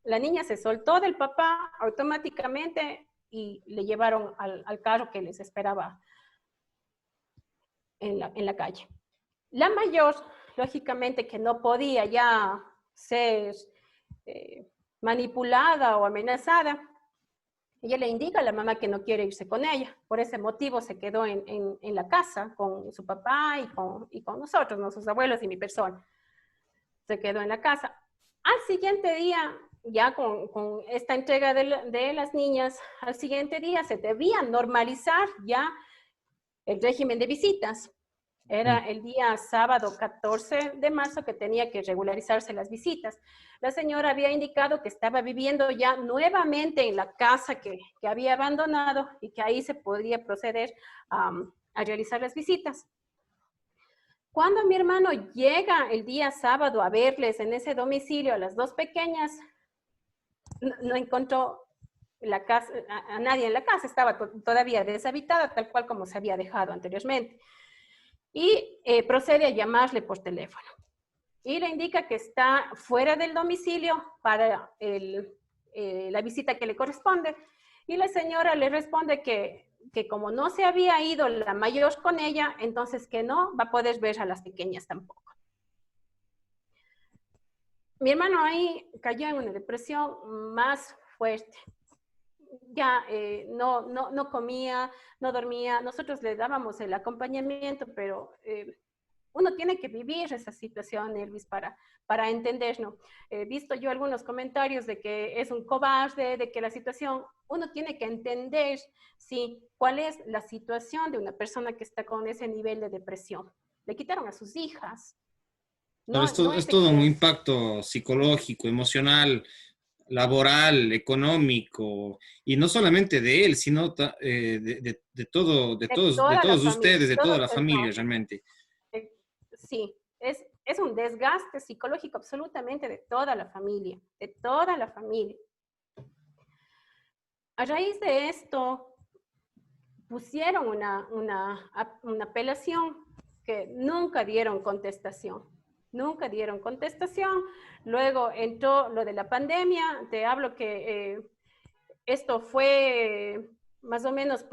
La niña se soltó del papá automáticamente y le llevaron al carro que les esperaba en la calle. La mayor, lógicamente, que no podía ya ser manipulada o amenazada, ella le indica a la mamá que no quiere irse con ella. Por ese motivo se quedó en la casa con su papá y con nosotros, ¿no? Sus abuelos y mi persona. Se quedó en la casa. Al siguiente día, ya con esta entrega de las niñas, al siguiente día se debía normalizar ya el régimen de visitas. Era el día sábado 14 de marzo que tenía que regularizarse las visitas. La señora había indicado que estaba viviendo ya nuevamente en la casa que había abandonado y que ahí se podría proceder a realizar las visitas. Cuando mi hermano llega el día sábado a verles en ese domicilio a las dos pequeñas, no encontró la casa, a nadie en la casa, estaba todavía deshabitada, tal cual como se había dejado anteriormente. Y procede a llamarle por teléfono. Y le indica que está fuera del domicilio para la visita que le corresponde. Y la señora le responde que como no se había ido la mayor con ella, entonces que no va a poder ver a las pequeñas tampoco. Mi hermano ahí cayó en una depresión más fuerte. Ya no comía, no dormía. Nosotros le dábamos el acompañamiento, pero uno tiene que vivir esa situación, Elvis, para entender, ¿no? He visto yo algunos comentarios de que es un cobarde, de que la situación, uno tiene que entender, sí, cuál es la situación de una persona que está con ese nivel de depresión. Le quitaron a sus hijas. Claro, No es es de todo un que... impacto psicológico, emocional, laboral, económico, y no solamente de él, sino De de toda la todos familia, ustedes, de toda la no, familia realmente. sí, es un desgaste psicológico absolutamente de toda la familia, de toda la familia. A raíz de esto, pusieron una apelación que nunca dieron contestación. Nunca dieron contestación. Luego entró lo de la pandemia. Te hablo que esto fue más o menos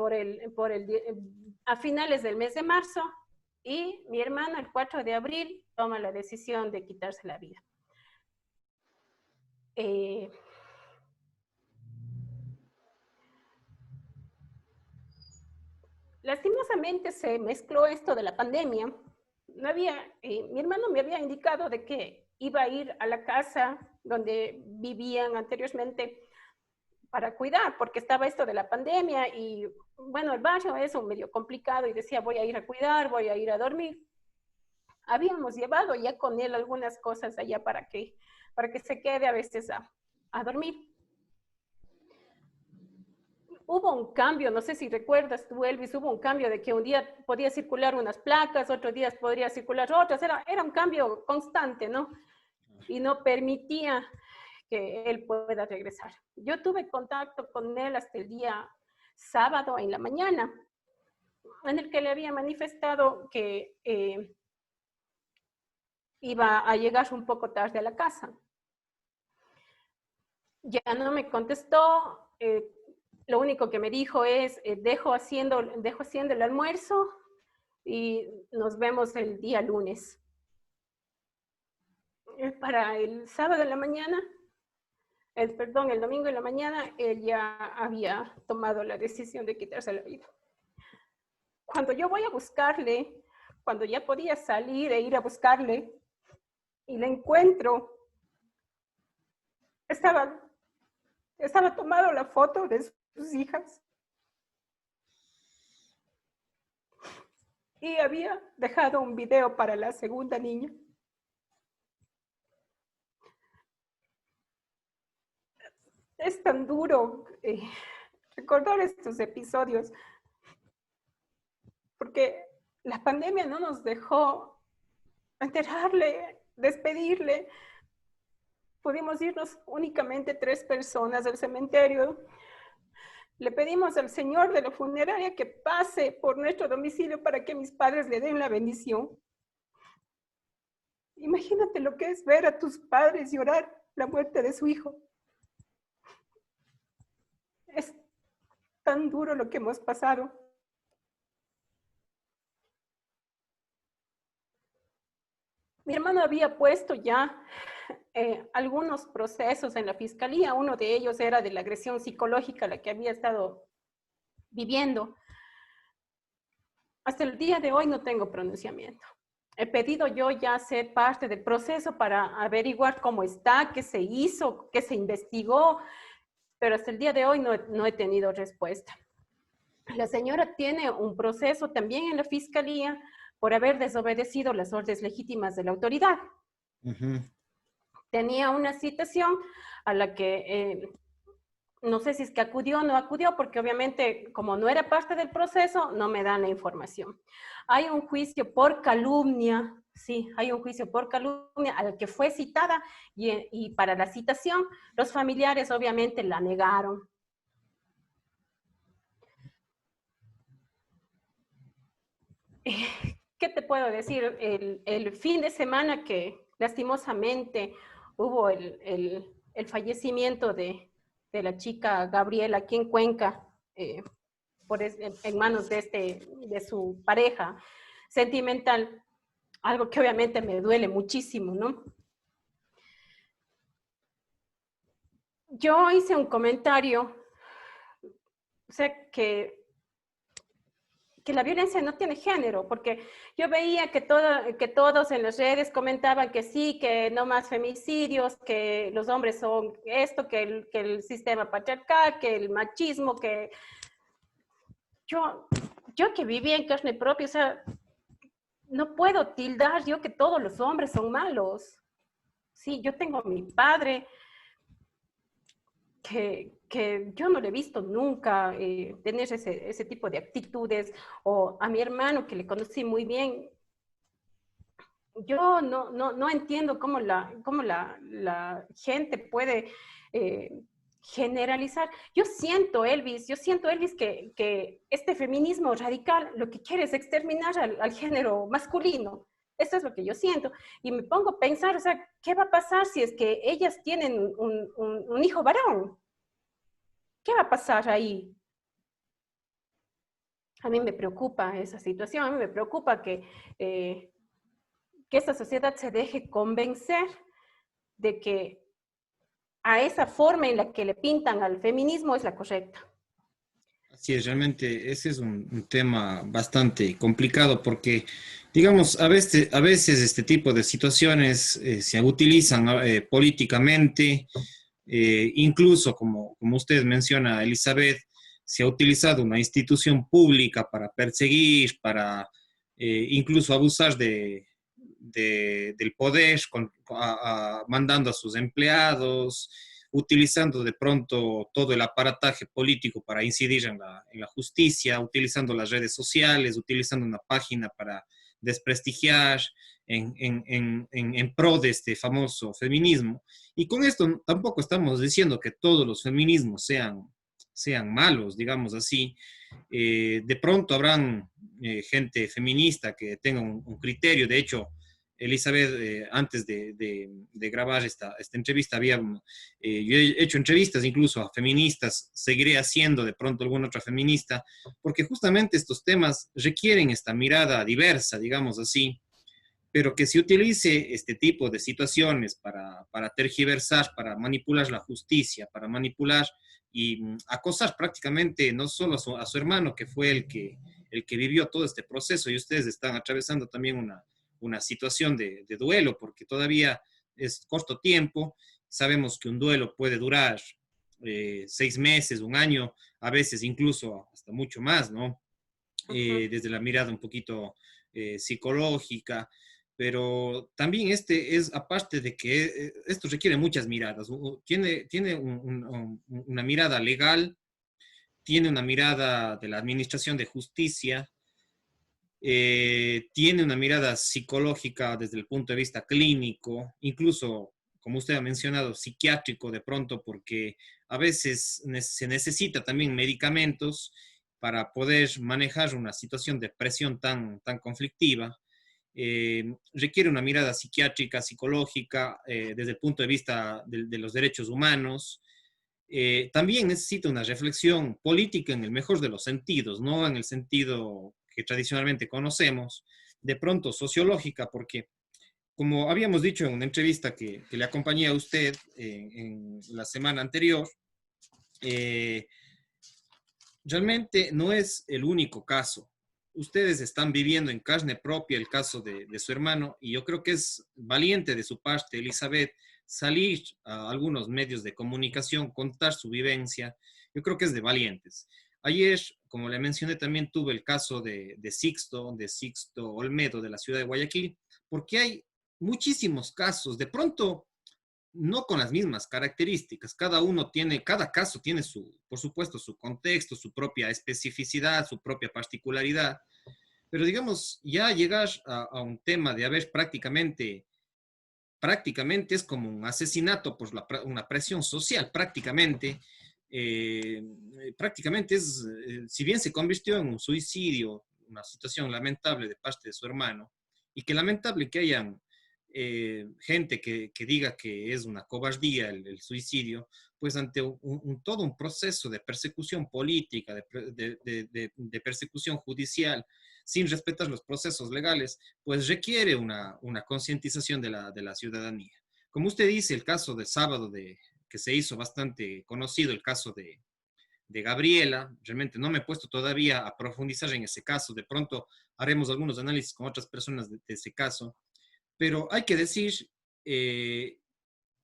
a finales del mes de marzo, y mi hermano el 4 de abril toma la decisión de quitarse la vida. Lastimosamente se mezcló esto de la pandemia. No había, mi hermano me había indicado de que iba a ir a la casa donde vivían anteriormente para cuidar, porque estaba esto de la pandemia y bueno, el barrio es un medio complicado y decía voy a ir a cuidar, voy a ir a dormir. Habíamos llevado ya con él algunas cosas allá para que se quede a veces a dormir. Hubo un cambio, no sé si recuerdas tú, Elvis, hubo un cambio de que un día podía circular unas placas, otros días podría circular otras, era un cambio constante, ¿no? Y no permitía que él pueda regresar. Yo tuve contacto con él hasta el día sábado en la mañana, en el que le había manifestado que iba a llegar un poco tarde a la casa. Ya no me contestó, lo único que me dijo es, dejo haciendo el almuerzo y nos vemos el día lunes. Para el sábado en la mañana, el domingo en la mañana, él ya había tomado la decisión de quitarse la vida. Cuando yo voy a buscarle, cuando ya podía salir e ir a buscarle, y le encuentro, estaba tomado la foto de sus hijas y había dejado un video para la segunda niña. Es tan duro recordar estos episodios porque la pandemia no nos dejó enterrarle, despedirle. Pudimos irnos únicamente 3 personas del cementerio. Le pedimos al señor de la funeraria que pase por nuestro domicilio para que mis padres le den la bendición. Imagínate lo que es ver a tus padres llorar la muerte de su hijo. Es tan duro lo que hemos pasado. Mi hermano había puesto ya algunos procesos en la fiscalía. Uno de ellos era de la agresión psicológica, la que había estado viviendo. Hasta el día de hoy no tengo pronunciamiento. He pedido yo ya ser parte del proceso para averiguar cómo está, qué se hizo, qué se investigó, pero hasta el día de hoy no he tenido respuesta. La señora tiene un proceso también en la fiscalía por haber desobedecido las órdenes legítimas de la autoridad. Uh-huh. Tenía una citación a la que no sé si es que acudió o no acudió, porque obviamente como no era parte del proceso, no me dan la información. Hay un juicio por calumnia, sí, hay un juicio por calumnia al que fue citada y para la citación los familiares obviamente la negaron. ¿Qué te puedo decir? El fin de semana que lastimosamente hubo el fallecimiento de la chica Gabriela aquí en Cuenca, en manos de su pareja sentimental, algo que obviamente me duele muchísimo, ¿no? Yo hice un comentario, o sea, que la violencia no tiene género, porque yo veía que todos en las redes comentaban que sí, que no más femicidios, que los hombres son esto, que el sistema patriarcal, que el machismo, que yo que viví en carne propia, o sea, no puedo tildar yo que todos los hombres son malos. Sí, yo tengo a mi padre que yo no le he visto nunca tener ese tipo de actitudes, o a mi hermano que le conocí muy bien. Yo no entiendo cómo la gente puede generalizar. Yo siento, Elvis, que este feminismo radical lo que quiere es exterminar al género masculino. Eso es lo que yo siento. Y me pongo a pensar, o sea, ¿qué va a pasar si es que ellas tienen un hijo varón? ¿Qué va a pasar ahí? A mí me preocupa esa situación, a mí me preocupa que esta sociedad se deje convencer de que a esa forma en la que le pintan al feminismo es la correcta. Así es, realmente ese es un tema bastante complicado porque, digamos, a veces este tipo de situaciones se utilizan políticamente, incluso como usted menciona, Elizabeth, se ha utilizado una institución pública para perseguir, para incluso abusar del poder, mandando a sus empleados, utilizando de pronto todo el aparataje político para incidir en la justicia, utilizando las redes sociales, utilizando una página para desprestigiar en pro de este famoso feminismo. Y con esto tampoco estamos diciendo que todos los feminismos sean malos, digamos así. De pronto habrán gente feminista que tenga un criterio. De hecho, Elizabeth, antes de grabar esta entrevista, yo he hecho entrevistas incluso a feministas, seguiré haciendo de pronto alguna otra feminista, porque justamente estos temas requieren esta mirada diversa, digamos así, pero que se utilice este tipo de situaciones para tergiversar, para manipular la justicia, para manipular y acosar prácticamente no solo a su hermano, que fue el que vivió todo este proceso, y ustedes están atravesando también una situación de duelo, porque todavía es corto tiempo, sabemos que un duelo puede durar 6 meses, un año, a veces incluso hasta mucho más, ¿no? Ujú. Desde la mirada un poquito psicológica, pero también este es, aparte de que esto requiere muchas miradas, tiene una mirada legal, tiene una mirada de la administración de justicia, tiene una mirada psicológica desde el punto de vista clínico, incluso, como usted ha mencionado, psiquiátrico de pronto, porque a veces se necesita también medicamentos para poder manejar una situación de presión tan conflictiva. Requiere una mirada psiquiátrica, psicológica, desde el punto de vista de los derechos humanos. También necesita una reflexión política en el mejor de los sentidos, no en el sentido que tradicionalmente conocemos, de pronto sociológica, porque como habíamos dicho en una entrevista que le acompañé a usted en la semana anterior, eh, realmente no es el único caso. Ustedes están viviendo en carne propia el caso de su hermano y yo creo que es valiente de su parte, Elizabeth, salir a algunos medios de comunicación, contar su vivencia. Yo creo que es de valientes. Ayer, como le mencioné, también tuve el caso de Sixto Olmedo de la ciudad de Guayaquil, porque hay muchísimos casos. De pronto, no con las mismas características. Cada caso tiene por supuesto, su contexto, su propia especificidad, su propia particularidad. Pero digamos, ya llegar a un tema de haber prácticamente es como un asesinato por una presión social, eh, prácticamente si bien se convirtió en un suicidio, una situación lamentable de parte de su hermano, y que lamentable que hayan gente que diga que es una cobardía el suicidio, pues ante todo un proceso de persecución política, de persecución judicial, sin respetar los procesos legales, pues requiere una concientización de la ciudadanía. Como usted dice, el caso de sábado que se hizo bastante conocido, el caso de Gabriela, realmente no me he puesto todavía a profundizar en ese caso, de pronto haremos algunos análisis con otras personas de ese caso, pero hay que decir eh,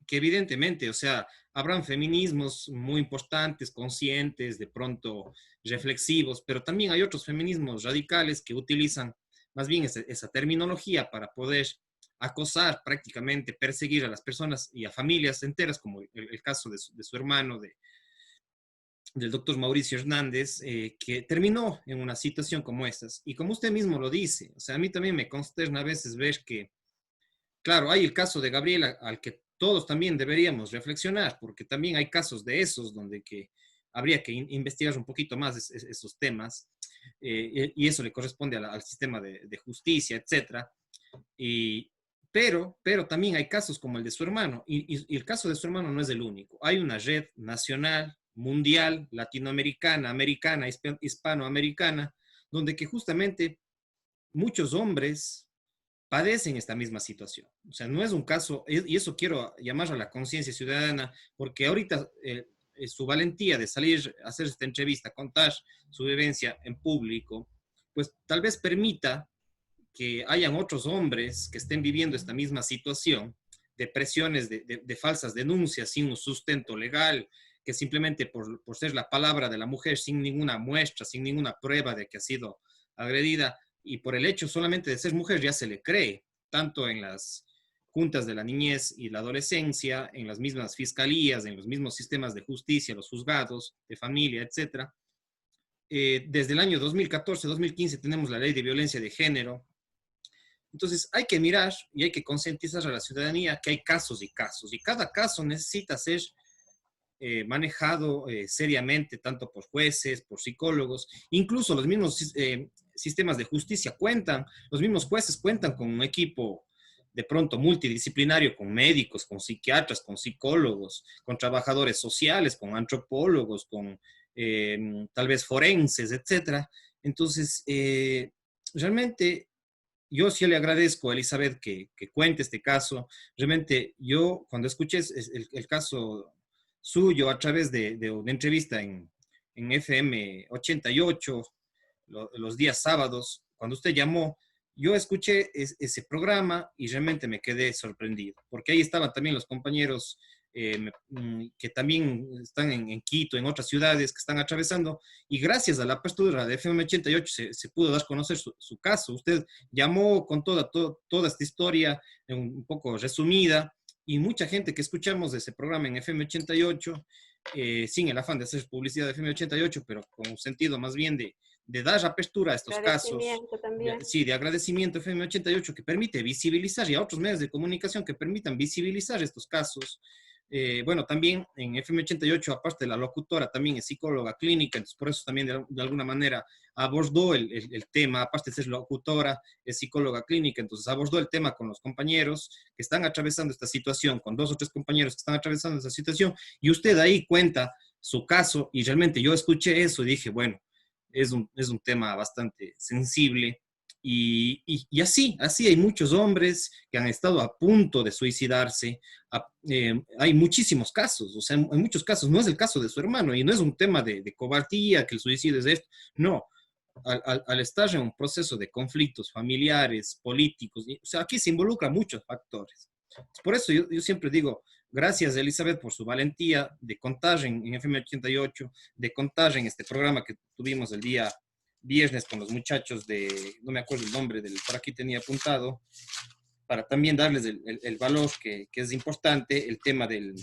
que evidentemente, o sea, habrán feminismos muy importantes, conscientes, de pronto reflexivos, pero también hay otros feminismos radicales que utilizan más bien esa terminología para poder acosar prácticamente, perseguir a las personas y a familias enteras, como el caso de su hermano, del doctor Mauricio Hernández, que terminó en una situación como estas. Y como usted mismo lo dice, o sea, a mí también me consterna a veces ver que claro, hay el caso de Gabriela al que todos también deberíamos reflexionar, porque también hay casos de esos donde que habría que investigar un poquito más esos temas, y eso le corresponde al sistema de justicia, etcétera. Y, pero también hay casos como el de su hermano, y el caso de su hermano no es el único. Hay una red nacional, mundial, latinoamericana, americana, hispanoamericana, donde que justamente muchos hombres padecen esta misma situación. O sea, no es un caso, y eso quiero llamar a la conciencia ciudadana, porque ahorita su valentía de salir a hacer esta entrevista, contar su vivencia en público, pues tal vez permita que hayan otros hombres que estén viviendo esta misma situación de presiones, de falsas denuncias sin un sustento legal, que simplemente por ser la palabra de la mujer sin ninguna muestra, sin ninguna prueba de que ha sido agredida, y por el hecho solamente de ser mujer ya se le cree, tanto en las juntas de la niñez y la adolescencia, en las mismas fiscalías, en los mismos sistemas de justicia, los juzgados de familia, etcétera. Desde el año 2014-2015 tenemos la ley de violencia de género. Entonces hay que mirar y hay que concientizar a la ciudadanía que hay casos y casos, y cada caso necesita ser manejado seriamente, tanto por jueces, por psicólogos, incluso los mismos sistemas de justicia cuentan, los mismos jueces cuentan con un equipo de pronto multidisciplinario, con médicos, con psiquiatras, con psicólogos, con trabajadores sociales, con antropólogos, con tal vez forenses, etcétera. Entonces, realmente yo sí le agradezco a Elizabeth que cuente este caso. Realmente yo cuando escuché el caso suyo a través de una entrevista en FM 88, los días sábados, cuando usted llamó, yo escuché ese programa y realmente me quedé sorprendido, porque ahí estaban también los compañeros que también están en Quito, en otras ciudades que están atravesando, y gracias a la apertura de FM 88 se pudo dar a conocer su caso. Usted llamó con toda esta historia un poco resumida, y mucha gente que escuchamos de ese programa en FM 88, sin el afán de hacer publicidad de FM 88, pero con un sentido más bien de dar apertura a estos casos, también. sí, de agradecimiento a FM 88 que permite visibilizar, y a otros medios de comunicación que permitan visibilizar estos casos. Bueno, también en FM 88, aparte de la locutora, también es psicóloga clínica, entonces por eso también de alguna manera abordó el tema, aparte de ser locutora, es psicóloga clínica, entonces abordó el tema con los compañeros que están atravesando esta situación, con 2 o 3 compañeros que están atravesando esta situación, y usted ahí cuenta su caso, y realmente yo escuché eso y dije, bueno, es un tema bastante sensible. Y así hay muchos hombres que han estado a punto de suicidarse. Hay muchísimos casos, o sea, hay muchos casos. No es el caso de su hermano y no es un tema de cobardía, que el suicidio es esto. No, al estar en un proceso de conflictos familiares, políticos, o sea, aquí se involucran muchos factores. Por eso yo siempre digo, gracias Elizabeth por su valentía de contar en FM 88, de contar en este programa que tuvimos el día viernes con los muchachos no me acuerdo el nombre, por aquí tenía apuntado, para también darles el valor que es importante, el tema del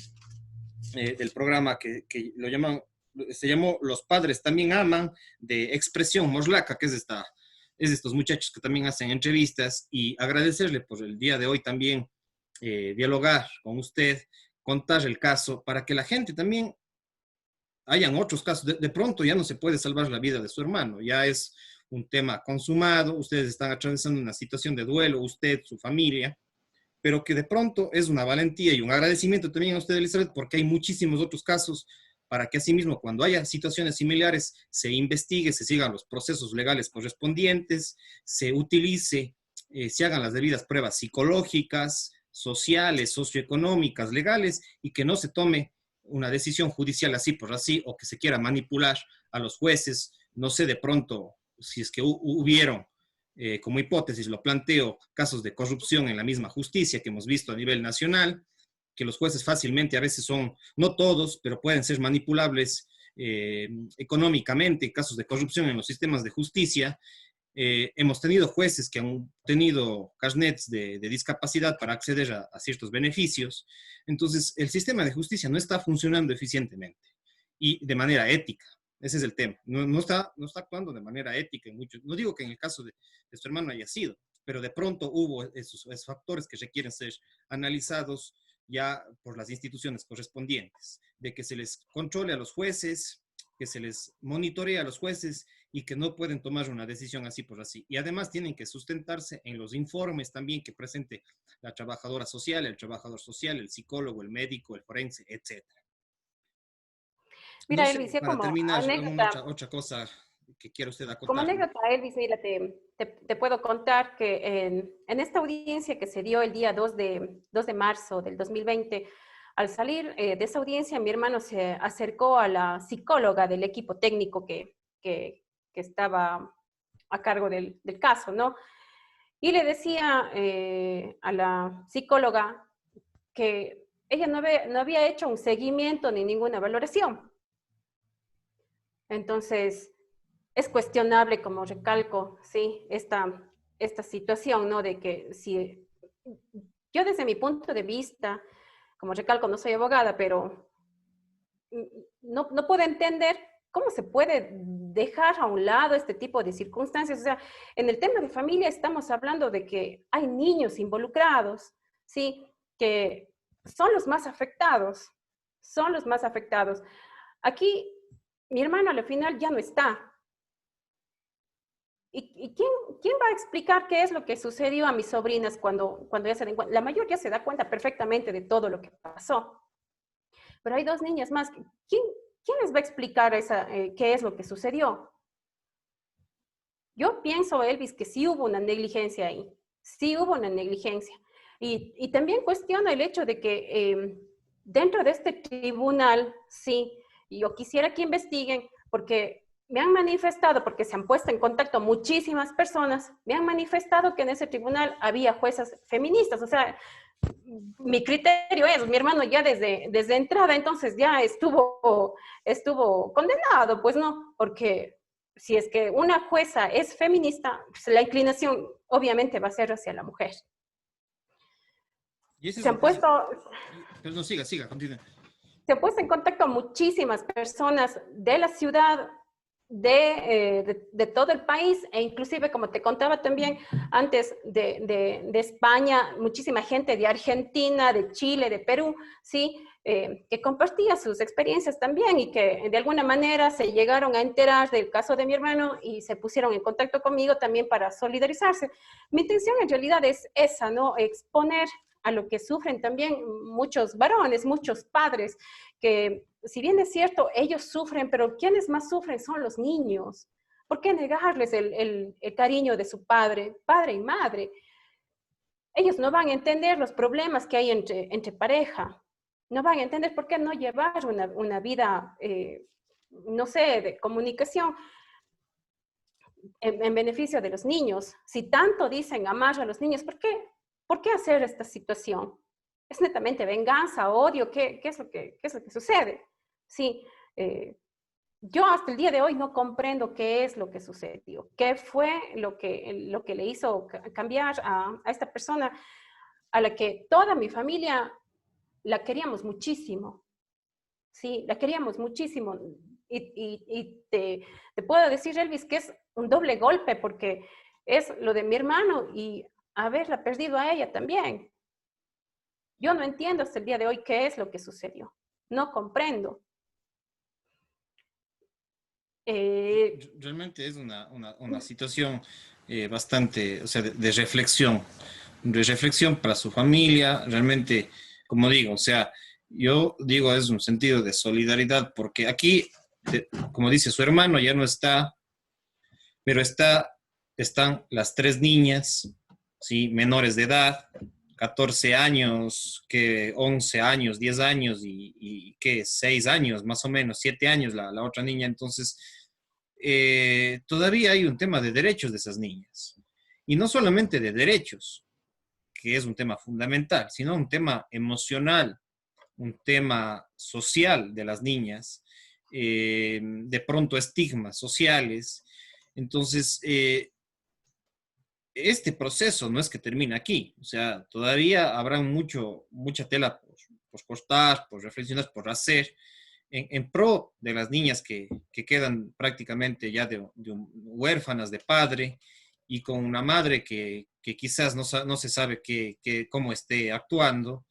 programa que lo llaman, se llamó Los Padres También Aman, de Expresión Moslaca, que es de estos muchachos que también hacen entrevistas, y agradecerle por el día de hoy también dialogar con usted, contar el caso, para que la gente también hayan otros casos. De pronto ya no se puede salvar la vida de su hermano, ya es un tema consumado, ustedes están atravesando una situación de duelo, usted, su familia, pero que de pronto es una valentía y un agradecimiento también a usted, Elizabeth, porque hay muchísimos otros casos para que asimismo cuando haya situaciones similares se investigue, se sigan los procesos legales correspondientes, se utilice, se hagan las debidas pruebas psicológicas, sociales, socioeconómicas, legales, y que no se tome una decisión judicial así por así, o que se quiera manipular a los jueces. No sé de pronto si es que hubieron, como hipótesis lo planteo, casos de corrupción en la misma justicia que hemos visto a nivel nacional, que los jueces fácilmente a veces son, no todos, pero pueden ser manipulables económicamente, casos de corrupción en los sistemas de justicia. Hemos tenido jueces que han tenido carnets de discapacidad para acceder a ciertos beneficios. Entonces, el sistema de justicia no está funcionando eficientemente y de manera ética. Ese es el tema. No está actuando de manera ética en muchos. No digo que en el caso de su hermano haya sido, pero de pronto hubo esos factores que requieren ser analizados ya por las instituciones correspondientes, de que se les controle a los jueces, que se les monitoree a los jueces y que no pueden tomar una decisión así por así. Y además tienen que sustentarse en los informes también que presente la trabajadora social, el trabajador social, el psicólogo, el médico, el forense, etc. No Mira, sé, Elvis, ya para como terminar, alguna anécdota, otra cosa que quiera usted Como acotar. anécdota, Elvis, mira, te puedo contar que en esta audiencia que se dio el día 2 de marzo del 2020, al salir de esa audiencia, mi hermano se acercó a la psicóloga del equipo técnico que estaba a cargo del caso, ¿no? Y le decía a la psicóloga que ella no había hecho un seguimiento ni ninguna valoración. Entonces, es cuestionable, como recalco, ¿sí? Esta situación, ¿no? De que si yo desde mi punto de vista, como recalco, no soy abogada, pero no puedo entender cómo se puede dejar a un lado este tipo de circunstancias. O sea, en el tema de familia estamos hablando de que hay niños involucrados, ¿sí? Que son los más afectados, son los más afectados. Aquí, mi hermano al final ya no está. ¿Y quién va a explicar qué es lo que sucedió a mis sobrinas cuando ya se den cuenta? La mayor ya se da cuenta perfectamente de todo lo que pasó. Pero hay dos niñas más. ¿Quién les va a explicar qué es lo que sucedió? Yo pienso, Elvis, que sí hubo una negligencia ahí. Sí hubo una negligencia. Y también cuestiono el hecho de que dentro de este tribunal, sí, yo quisiera que investiguen, porque me han manifestado, porque se han puesto en contacto muchísimas personas, me han manifestado que en ese tribunal había juezas feministas. O sea, mi criterio es, mi hermano ya desde entrada, entonces ya estuvo condenado, pues no, porque si es que una jueza es feminista, pues la inclinación obviamente va a ser hacia la mujer. Y ese es Se han puesto, pero no, siga, continúe. se han puesto en contacto muchísimas personas de la ciudad, de todo el país, e inclusive, como te contaba también antes, de España, muchísima gente de Argentina, de Chile, de Perú, ¿sí? Que compartía sus experiencias también y que de alguna manera se llegaron a enterar del caso de mi hermano y se pusieron en contacto conmigo también para solidarizarse. Mi intención en realidad es esa, ¿no? Exponer a lo que sufren también muchos varones, muchos padres, que si bien es cierto, ellos sufren, pero quienes más sufren son los niños. ¿Por qué negarles el cariño de su padre y madre? Ellos no van a entender los problemas que hay entre pareja. No van a entender por qué no llevar una vida, no sé, de comunicación en beneficio de los niños. Si tanto dicen amar a los niños, ¿por qué hacer esta situación? ¿Es netamente venganza, odio? ¿Qué es lo que sucede? Sí, yo hasta el día de hoy no comprendo qué es lo que sucedió, qué fue lo que le hizo cambiar a esta persona a la que toda mi familia la queríamos muchísimo. Sí, la queríamos muchísimo. Y te puedo decir, Elvis, que es un doble golpe porque es lo de mi hermano y haberla perdido a ella también. Yo no entiendo hasta el día de hoy qué es lo que sucedió. No comprendo. Realmente es una situación bastante, o sea, de reflexión para su familia, realmente, como digo, o sea, yo digo es un sentido de solidaridad, porque aquí, como dice su hermano, ya no está, pero están las tres niñas, ¿sí? Menores de edad, 14 años, que 11 años, 10 años y ¿qué? 6 años, más o menos, 7 años la otra niña. Entonces, todavía hay un tema de derechos de esas niñas. Y no solamente de derechos, que es un tema fundamental, sino un tema emocional, un tema social de las niñas, de pronto estigmas sociales. Entonces, este proceso no es que termine aquí, o sea, todavía habrá mucha tela por cortar, por reflexionar, por hacer, en pro de las niñas que quedan prácticamente ya huérfanas de padre y con una madre que quizás no se sabe cómo esté actuando,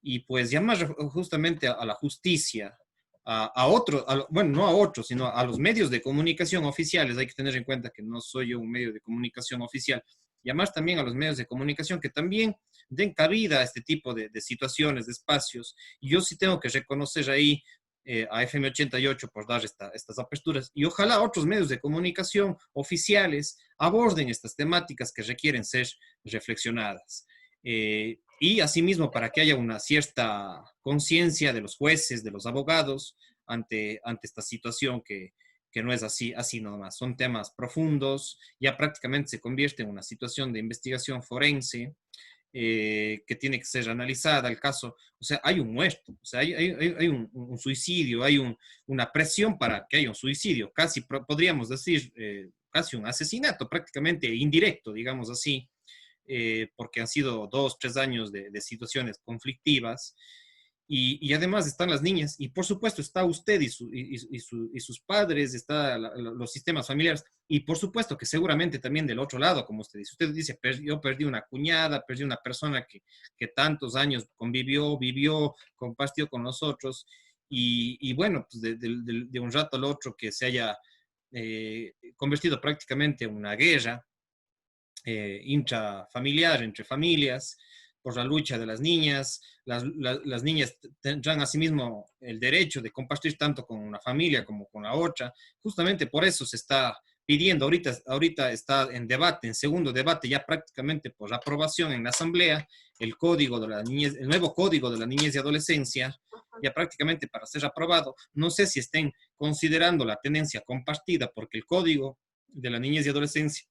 y pues llamar justamente a la justicia, a otros, bueno, no a otros, sino a los medios de comunicación oficiales. Hay que tener en cuenta que no soy yo un medio de comunicación oficial. Llamar también a los medios de comunicación que también den cabida a este tipo de situaciones, de espacios. Y yo sí tengo que reconocer ahí a FM 88 por dar estas aperturas y ojalá otros medios de comunicación oficiales aborden estas temáticas que requieren ser reflexionadas. Y asimismo para que haya una cierta conciencia de los jueces, de los abogados ante esta situación que no es así nomás. Son temas profundos, ya prácticamente se convierte en una situación de investigación forense que tiene que ser analizada el caso. O sea, hay un muerto, o sea, hay un suicidio, hay una presión para que haya un suicidio, casi podríamos decir, casi un asesinato prácticamente indirecto, digamos así, porque han sido 2, 3 años de situaciones conflictivas. Y además están las niñas, y por supuesto está usted y sus padres, está los sistemas familiares, y por supuesto que seguramente también del otro lado, como usted dice, yo perdí una cuñada, perdí una persona que tantos años convivió, vivió, compartió con nosotros, y bueno, pues de un rato al otro que se haya convertido prácticamente en una guerra intrafamiliar, entre familias, por la lucha de las niñas. Las niñas tendrán asimismo el derecho de compartir tanto con una familia como con la otra. Justamente por eso se está pidiendo, ahorita está en debate, en segundo debate, ya prácticamente por aprobación en la Asamblea, el código de la niñez, el nuevo código de la niñez y adolescencia, ya prácticamente para ser aprobado. No sé si estén considerando la tenencia compartida, porque el código de la niñez y adolescencia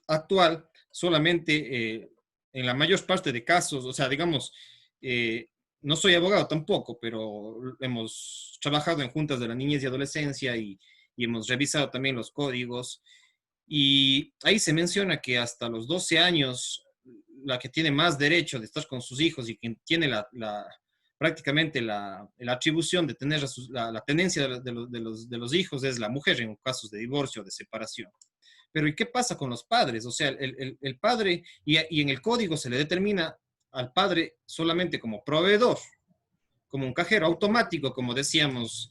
actual solamente en la mayor parte de casos, o sea, digamos, no soy abogado tampoco, pero hemos trabajado en juntas de la niñez y adolescencia y hemos revisado también los códigos. Y ahí se menciona que hasta los 12 años, la que tiene más derecho de estar con sus hijos y quien tiene prácticamente la atribución de tener la tenencia de los hijos es la mujer en casos de divorcio o de separación. Pero ¿y qué pasa con los padres? O sea, el padre, y en el código se le determina al padre solamente como proveedor, como un cajero automático, como decíamos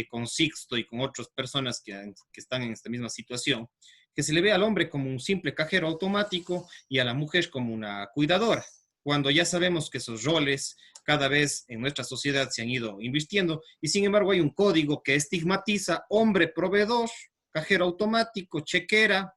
con Sixto y con otras personas que están en esta misma situación, que se le ve al hombre como un simple cajero automático y a la mujer como una cuidadora, cuando ya sabemos que esos roles cada vez en nuestra sociedad se han ido invirtiendo y sin embargo hay un código que estigmatiza hombre proveedor, cajero automático, chequera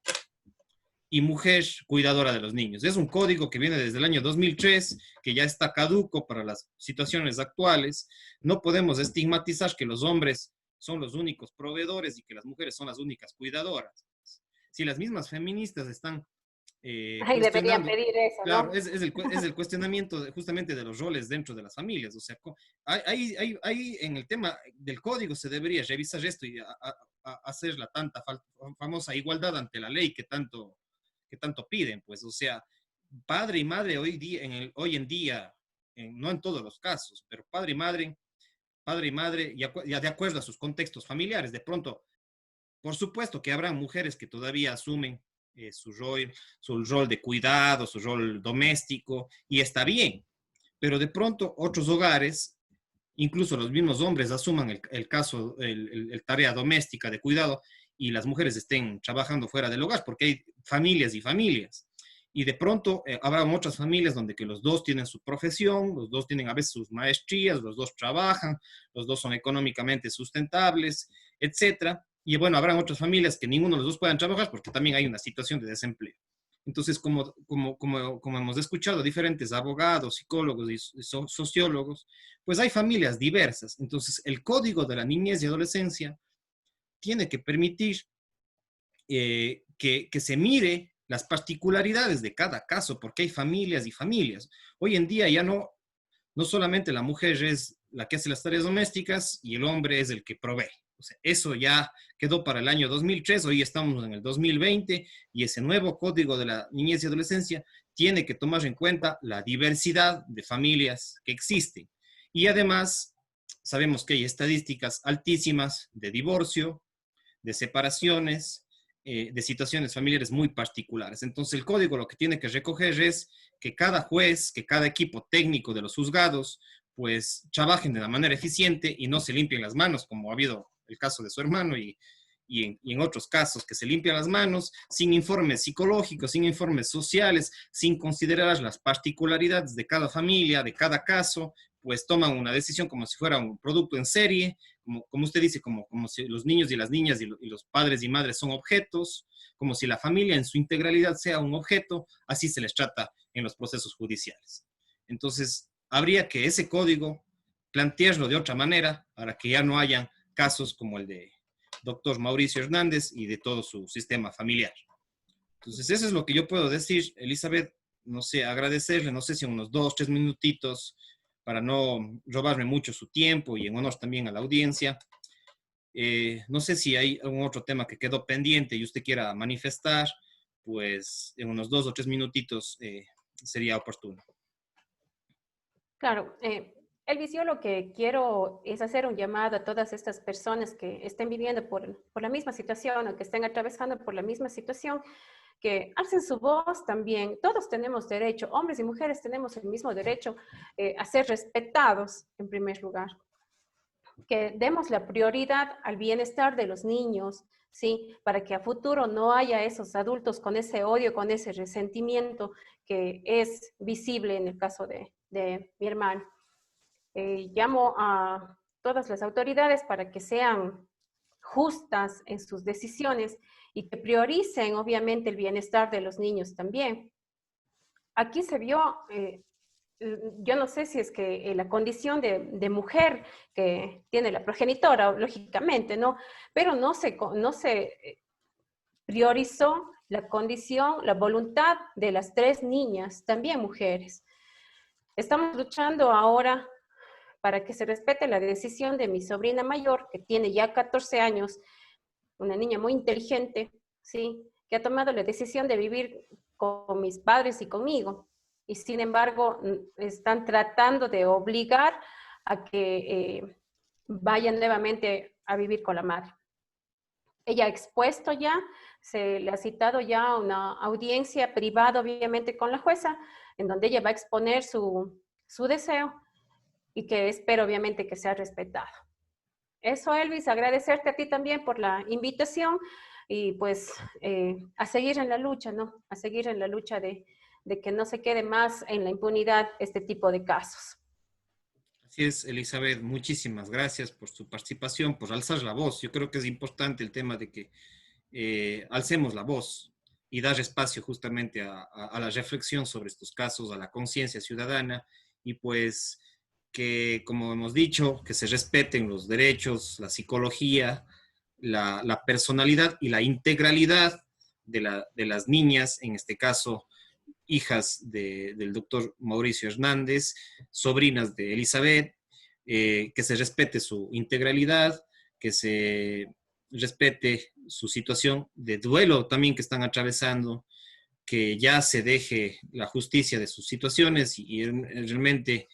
y mujer cuidadora de los niños. Es un código que viene desde el año 2003, que ya está caduco para las situaciones actuales. No podemos estigmatizar que los hombres son los únicos proveedores y que las mujeres son las únicas cuidadoras. Si las mismas feministas están Ay, deberían pedir eso, claro, ¿no? es el cuestionamiento justamente de los roles dentro de las familias. O sea, ahí en el tema del código se debería revisar esto y hacer la tanta famosa igualdad ante la ley que tanto piden. Pues, o sea, padre y madre hoy en día, no en todos los casos, pero padre y madre, ya de acuerdo a sus contextos familiares, de pronto, por supuesto que habrá mujeres que todavía asumen su rol de cuidado, su rol doméstico, y está bien, pero de pronto otros hogares, incluso los mismos hombres asuman el tarea doméstica de cuidado y las mujeres estén trabajando fuera del hogar, porque hay familias y familias. Y de pronto habrá otras familias donde que los dos tienen su profesión, los dos tienen a veces sus maestrías, los dos trabajan, los dos son económicamente sustentables, etcétera. Y bueno, habrán otras familias que ninguno de los dos puedan trabajar porque también hay una situación de desempleo. Entonces, como hemos escuchado diferentes abogados, psicólogos y sociólogos, pues hay familias diversas. Entonces, el código de la niñez y adolescencia tiene que permitir que se mire las particularidades de cada caso, porque hay familias y familias. Hoy en día ya no solamente la mujer es la que hace las tareas domésticas y el hombre es el que provee. O sea, eso ya quedó para el año 2003, hoy estamos en el 2020 y ese nuevo código de la niñez y adolescencia tiene que tomar en cuenta la diversidad de familias que existen. Y además, sabemos que hay estadísticas altísimas de divorcio, de separaciones, de situaciones familiares muy particulares. Entonces, el código lo que tiene que recoger es que cada juez, que cada equipo técnico de los juzgados, pues trabajen de una manera eficiente y no se limpien las manos, como ha habido el caso de su hermano y en otros casos que se limpian las manos sin informes psicológicos, sin informes sociales, sin considerar las particularidades de cada familia, de cada caso, pues toman una decisión como si fuera un producto en serie, como usted dice, como si los niños y las niñas y los padres y madres son objetos, como si la familia en su integralidad sea un objeto, así se les trata en los procesos judiciales. Entonces, habría que ese código plantearlo de otra manera para que ya no hayan casos como el de doctor Mauricio Hernández y de todo su sistema familiar. Entonces, eso es lo que yo puedo decir, Elizabeth. No sé, agradecerle, no sé si unos 2, 3 minutitos para no robarme mucho su tiempo y en honor también a la audiencia. No sé si hay algún otro tema que quedó pendiente y usted quiera manifestar, pues en unos 2 o 3 minutitos sería oportuno. Claro, Elvis, yo lo que quiero es hacer un llamado a todas estas personas que estén viviendo por la misma situación o que estén atravesando por la misma situación, que alcen su voz también. Todos tenemos derecho, hombres y mujeres tenemos el mismo derecho a ser respetados en primer lugar. Que demos la prioridad al bienestar de los niños, ¿sí? Para que a futuro no haya esos adultos con ese odio, con ese resentimiento que es visible en el caso de mi hermano. Llamo a todas las autoridades para que sean justas en sus decisiones y que prioricen obviamente el bienestar de los niños también. Aquí se vio, yo no sé si es que la condición de mujer que tiene la progenitora, lógicamente, ¿no? Pero no se priorizó la condición, la voluntad de las 3 niñas, también mujeres. Estamos luchando ahora para que se respete la decisión de mi sobrina mayor, que tiene ya 14 años, una niña muy inteligente, ¿sí? Que ha tomado la decisión de vivir con mis padres y conmigo. Y sin embargo, están tratando de obligar a que vayan nuevamente a vivir con la madre. Ella ha expuesto ya, se le ha citado ya una audiencia privada, obviamente, con la jueza, en donde ella va a exponer su deseo y que espero, obviamente, que sea respetado. Eso, Elvis, agradecerte a ti también por la invitación y pues a seguir en la lucha, ¿no? A seguir en la lucha de que no se quede más en la impunidad este tipo de casos. Así es, Elizabeth, muchísimas gracias por su participación, por alzar la voz. Yo creo que es importante el tema de que alcemos la voz y dar espacio justamente a la reflexión sobre estos casos, a la conciencia ciudadana y pues que, como hemos dicho, que se respeten los derechos, la psicología, la personalidad y la integralidad de las niñas, en este caso hijas del doctor Mauricio Hernández, sobrinas de Elizabeth, que se respete su integralidad, que se respete su situación de duelo también que están atravesando, que ya se deje la justicia de sus situaciones y realmente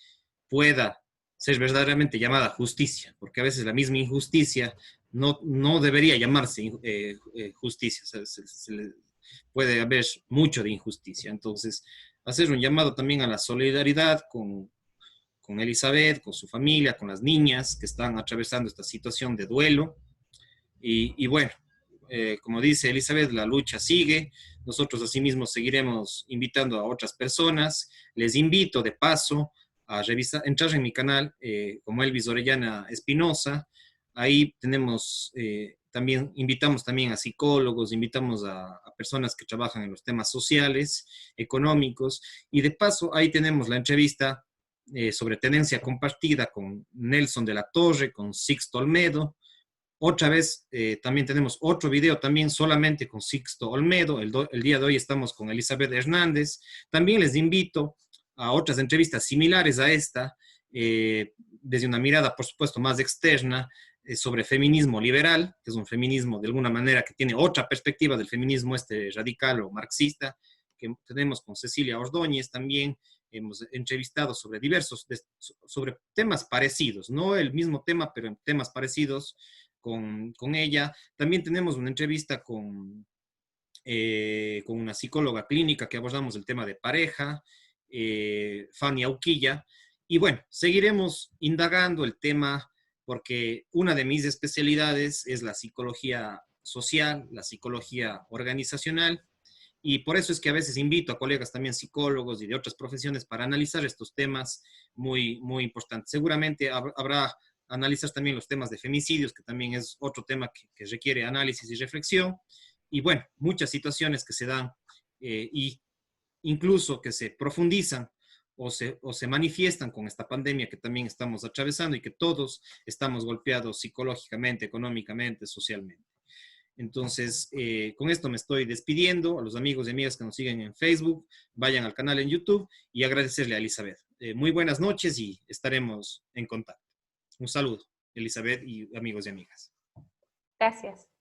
pueda ser verdaderamente llamada justicia, porque a veces la misma injusticia no debería llamarse justicia, o sea, puede haber mucho de injusticia. Entonces, hacer un llamado también a la solidaridad con Elizabeth, con su familia, con las niñas que están atravesando esta situación de duelo. Y bueno, como dice Elizabeth, la lucha sigue. Nosotros asimismo seguiremos invitando a otras personas. Les invito de paso a revisar, entrar en mi canal como Elvis Orellana Espinosa. Ahí tenemos también, invitamos también a psicólogos, invitamos a personas que trabajan en los temas sociales, económicos, y de paso ahí tenemos la entrevista sobre tenencia compartida con Nelson de la Torre, con Sixto Olmedo. Otra vez, también tenemos otro video también solamente con Sixto Olmedo. El día de hoy estamos con Elizabeth Hernández. También les invito a otras entrevistas similares a esta, desde una mirada, por supuesto, más externa, sobre feminismo liberal, que es un feminismo de alguna manera que tiene otra perspectiva del feminismo radical o marxista, que tenemos con Cecilia Ordóñez también. Hemos entrevistado sobre sobre temas parecidos, no el mismo tema, pero en temas parecidos con ella. También tenemos una entrevista con una psicóloga clínica que abordamos el tema de pareja, Fanny Auquilla. Y bueno, seguiremos indagando el tema porque una de mis especialidades es la psicología social, la psicología organizacional, y por eso es que a veces invito a colegas también psicólogos y de otras profesiones para analizar estos temas muy, muy importantes. Seguramente habrá analizar también los temas de femicidios, que también es otro tema que requiere análisis y reflexión, y bueno, muchas situaciones que se dan y incluso que se profundizan o se manifiestan con esta pandemia que también estamos atravesando y que todos estamos golpeados psicológicamente, económicamente, socialmente. Entonces, con esto me estoy despidiendo. A los amigos y amigas que nos siguen en Facebook, vayan al canal en YouTube y agradecerle a Elizabeth. Muy buenas noches y estaremos en contacto. Un saludo, Elizabeth y amigos y amigas. Gracias.